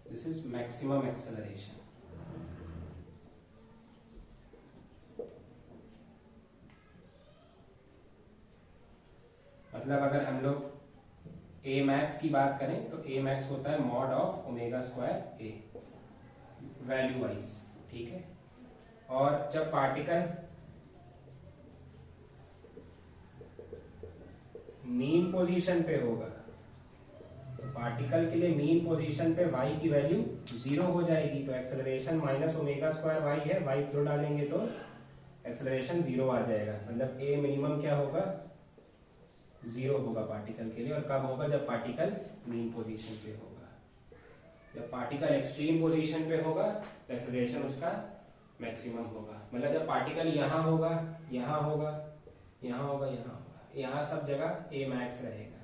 this is maximum acceleration. मतलब अगर हम लोग a मैक्स की बात करें तो a मैक्स होता है mod of omega square a value wise, ठीक है। और जब पार्टिकल मीन पोजीशन पे होगा तो पार्टिकल के लिए मीन पोजीशन पे y की वैल्यू 0 हो जाएगी, तो acceleration minus omega square y है, y 0 डालेंगे तो एक्सेलरेशन 0 आ जाएगा। मतलब a मिनिमम क्या होगा, 0 होगा पार्टिकल के लिए। और कब होगा, जब पार्टिकल मीन पोजीशन पे होगा। जब पार्टिकल एक्सट्रीम पोजीशन पे होगा तो एक्सेलरेशन उसका मैक्सिमम होगा। मतलब जब पार्टिकल यहाँ होगा, यहाँ होगा, यहाँ होगा, यहाँ होगा, यहाँ सब जगह a मैक्स रहेगा,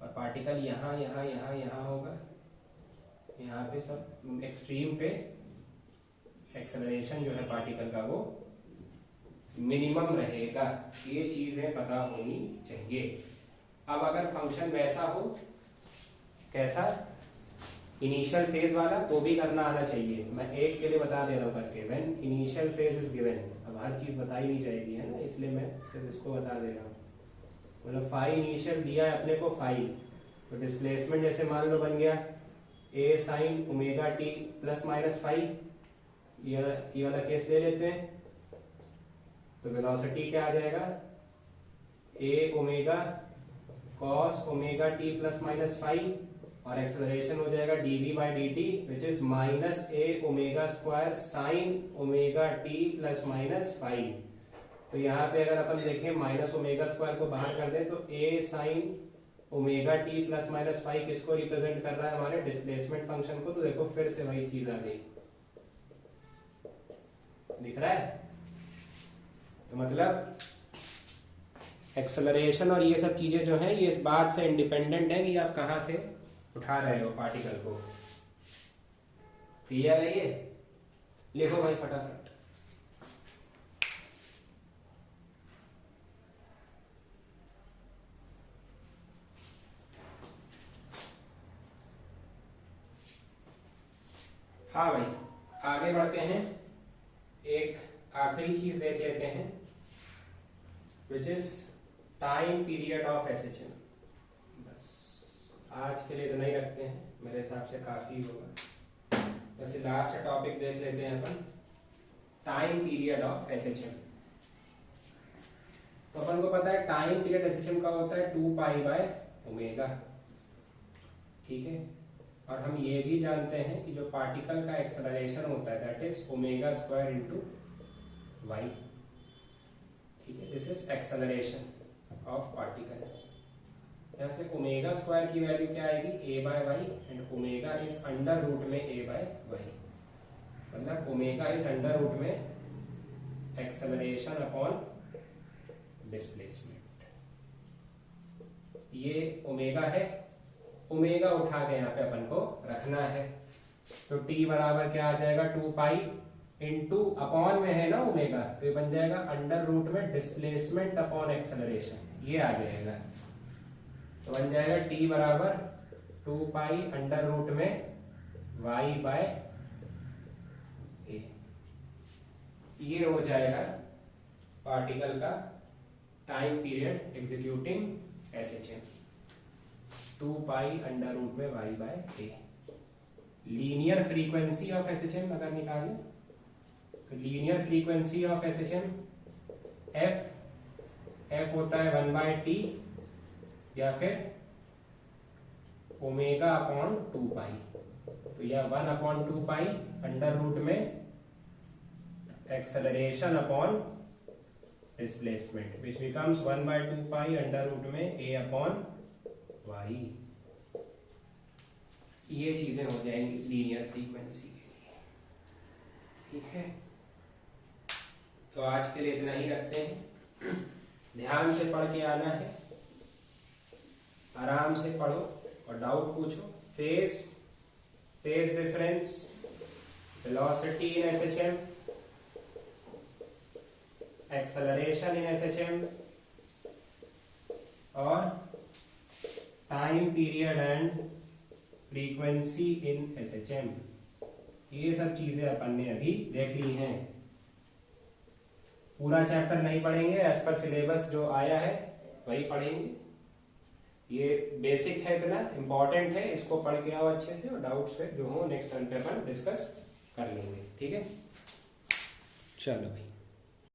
और पार्टिकल यहाँ यहाँ यहाँ यहाँ होगा, यहाँ पे सब एक्सट्रीम पे एक्सेलरेशन जो है पार्टिकल का वो मिनिमम रहेगा। ये चीजें पता होनी चाहिए। अब अगर फंक्शन वैसा हो, कैसा, इनिशियल फेज वाला, तो भी करना आना चाहिए। मैं एक के लिए बता दे रहा हूँ करके, when initial phase is given. अब हर चीज बताई नहीं जाएगी है ना, इसलिए मैं सिर्फ इसको बता दे रहा हूँ। मतलब फाई इनिशियल दिया है अपने को फाई, तो डिस्प्लेसमेंट जैसे मान लो बन गया a sine omega T plus minus phi, ये वाला केस ले लेते हैं। तो वेलोसिटी क्या आ जाएगा, a omega cos omega T plus minus phi, और एक्सेलरेशन हो जाएगा dv by dt which is minus a omega square sine omega T plus minus phi. तो यहाँ पे अगर अपन देखें माइनस ओमेगा स्क्वायर को बाहर कर दें तो a sine omega T plus minus phi किसको रिप्रेजेंट कर रहा है, हमारे डिस्प्लेसमेंट फंक्शन को। तो देखो फिर से वही चीज आ गई, दिख रहा है। तो मतलब एक्सेलरेशन और ये सब चीजें जो हैं ये इस बात से इंडिपेंडेंट है कि आप कहां से उठा रहे हो पार्टिकल को। क्लियर है ये, लिखो भाई फटाफट। हाँ भाई आगे बढ़ते हैं, एक आखिरी चीज देख लेते हैं which is time period of SHM. बस आज के लिए इतना ही रखते हैं, मेरे हिसाब से काफी होगा। वैसे लास्ट टॉपिक देख लेते हैं अपन, टाइम पीरियड ऑफ एसएचएम। तो अपन को पता है टाइम पीरियड एसएचएम का होता है 2 पाई बाय ओमेगा, ठीक है। और हम ये भी जानते हैं कि जो पार्टिकल का एक्सेलरेशन होता है that is omega square into y, ठीक है। This is acceleration of particle. यहाँ से ओमेगा स्क्वायर की वैल्यू क्या आएगी, a by y, and omega is under root में a बाय वाई। मतलब ओमेगा इज अंडर रूट में एक्सेलरेशन अपॉन डिस्प्लेसमेंट। ये ओमेगा है, ओमेगा उठा के यहाँ पे अपन को रखना है। तो t बराबर क्या आ जाएगा, 2 पाई इंटू अपॉन में है ना ओमेगा, तो ये बन जाएगा अंडर रूट में डिस्प्लेसमेंट अपॉन एक्सेलरेशन, ये आ जाएगा। तो बन जाएगा टी बराबर 2 पाई अंडर रूट में वाई बाय ए। ये हो जाएगा पार्टिकल का time period executing SHM, 2 pi under root में Y by A. Linear frequency of SHM अगर निकालें तो linear frequency of SHM F होता है 1 बाय टी या फिर ओमेगा अपॉन 2 पाई। तो यह 1 अपॉन 2 पाई अंडर रूट में acceleration upon displacement which becomes 1 by 2 pi under root में ए अपॉन वाई। ये चीजें हो जाएंगी लीनियर फ्रीक्वेंसी के लिए। ठीक है, तो आज के लिए इतना ही रखते हैं। ध्यान से पढ़ के आना है, आराम से पढ़ो और डाउट पूछो। Phase difference, velocity in SHM, acceleration in SHM और time period and frequency in SHM, ये सब चीजें अपन ने अभी देख ली हैं। पूरा चैप्टर नहीं पढ़ेंगे, एज पर सिलेबस जो आया है वही पढ़ेंगे। ये बेसिक है, इतना इंपॉर्टेंट है, इसको पढ़ के आओ अच्छे से और डाउट्स पे जो हो नेक्स्ट टर्न पे अपन डिस्कस कर लेंगे। ठीक है, चलो भाई।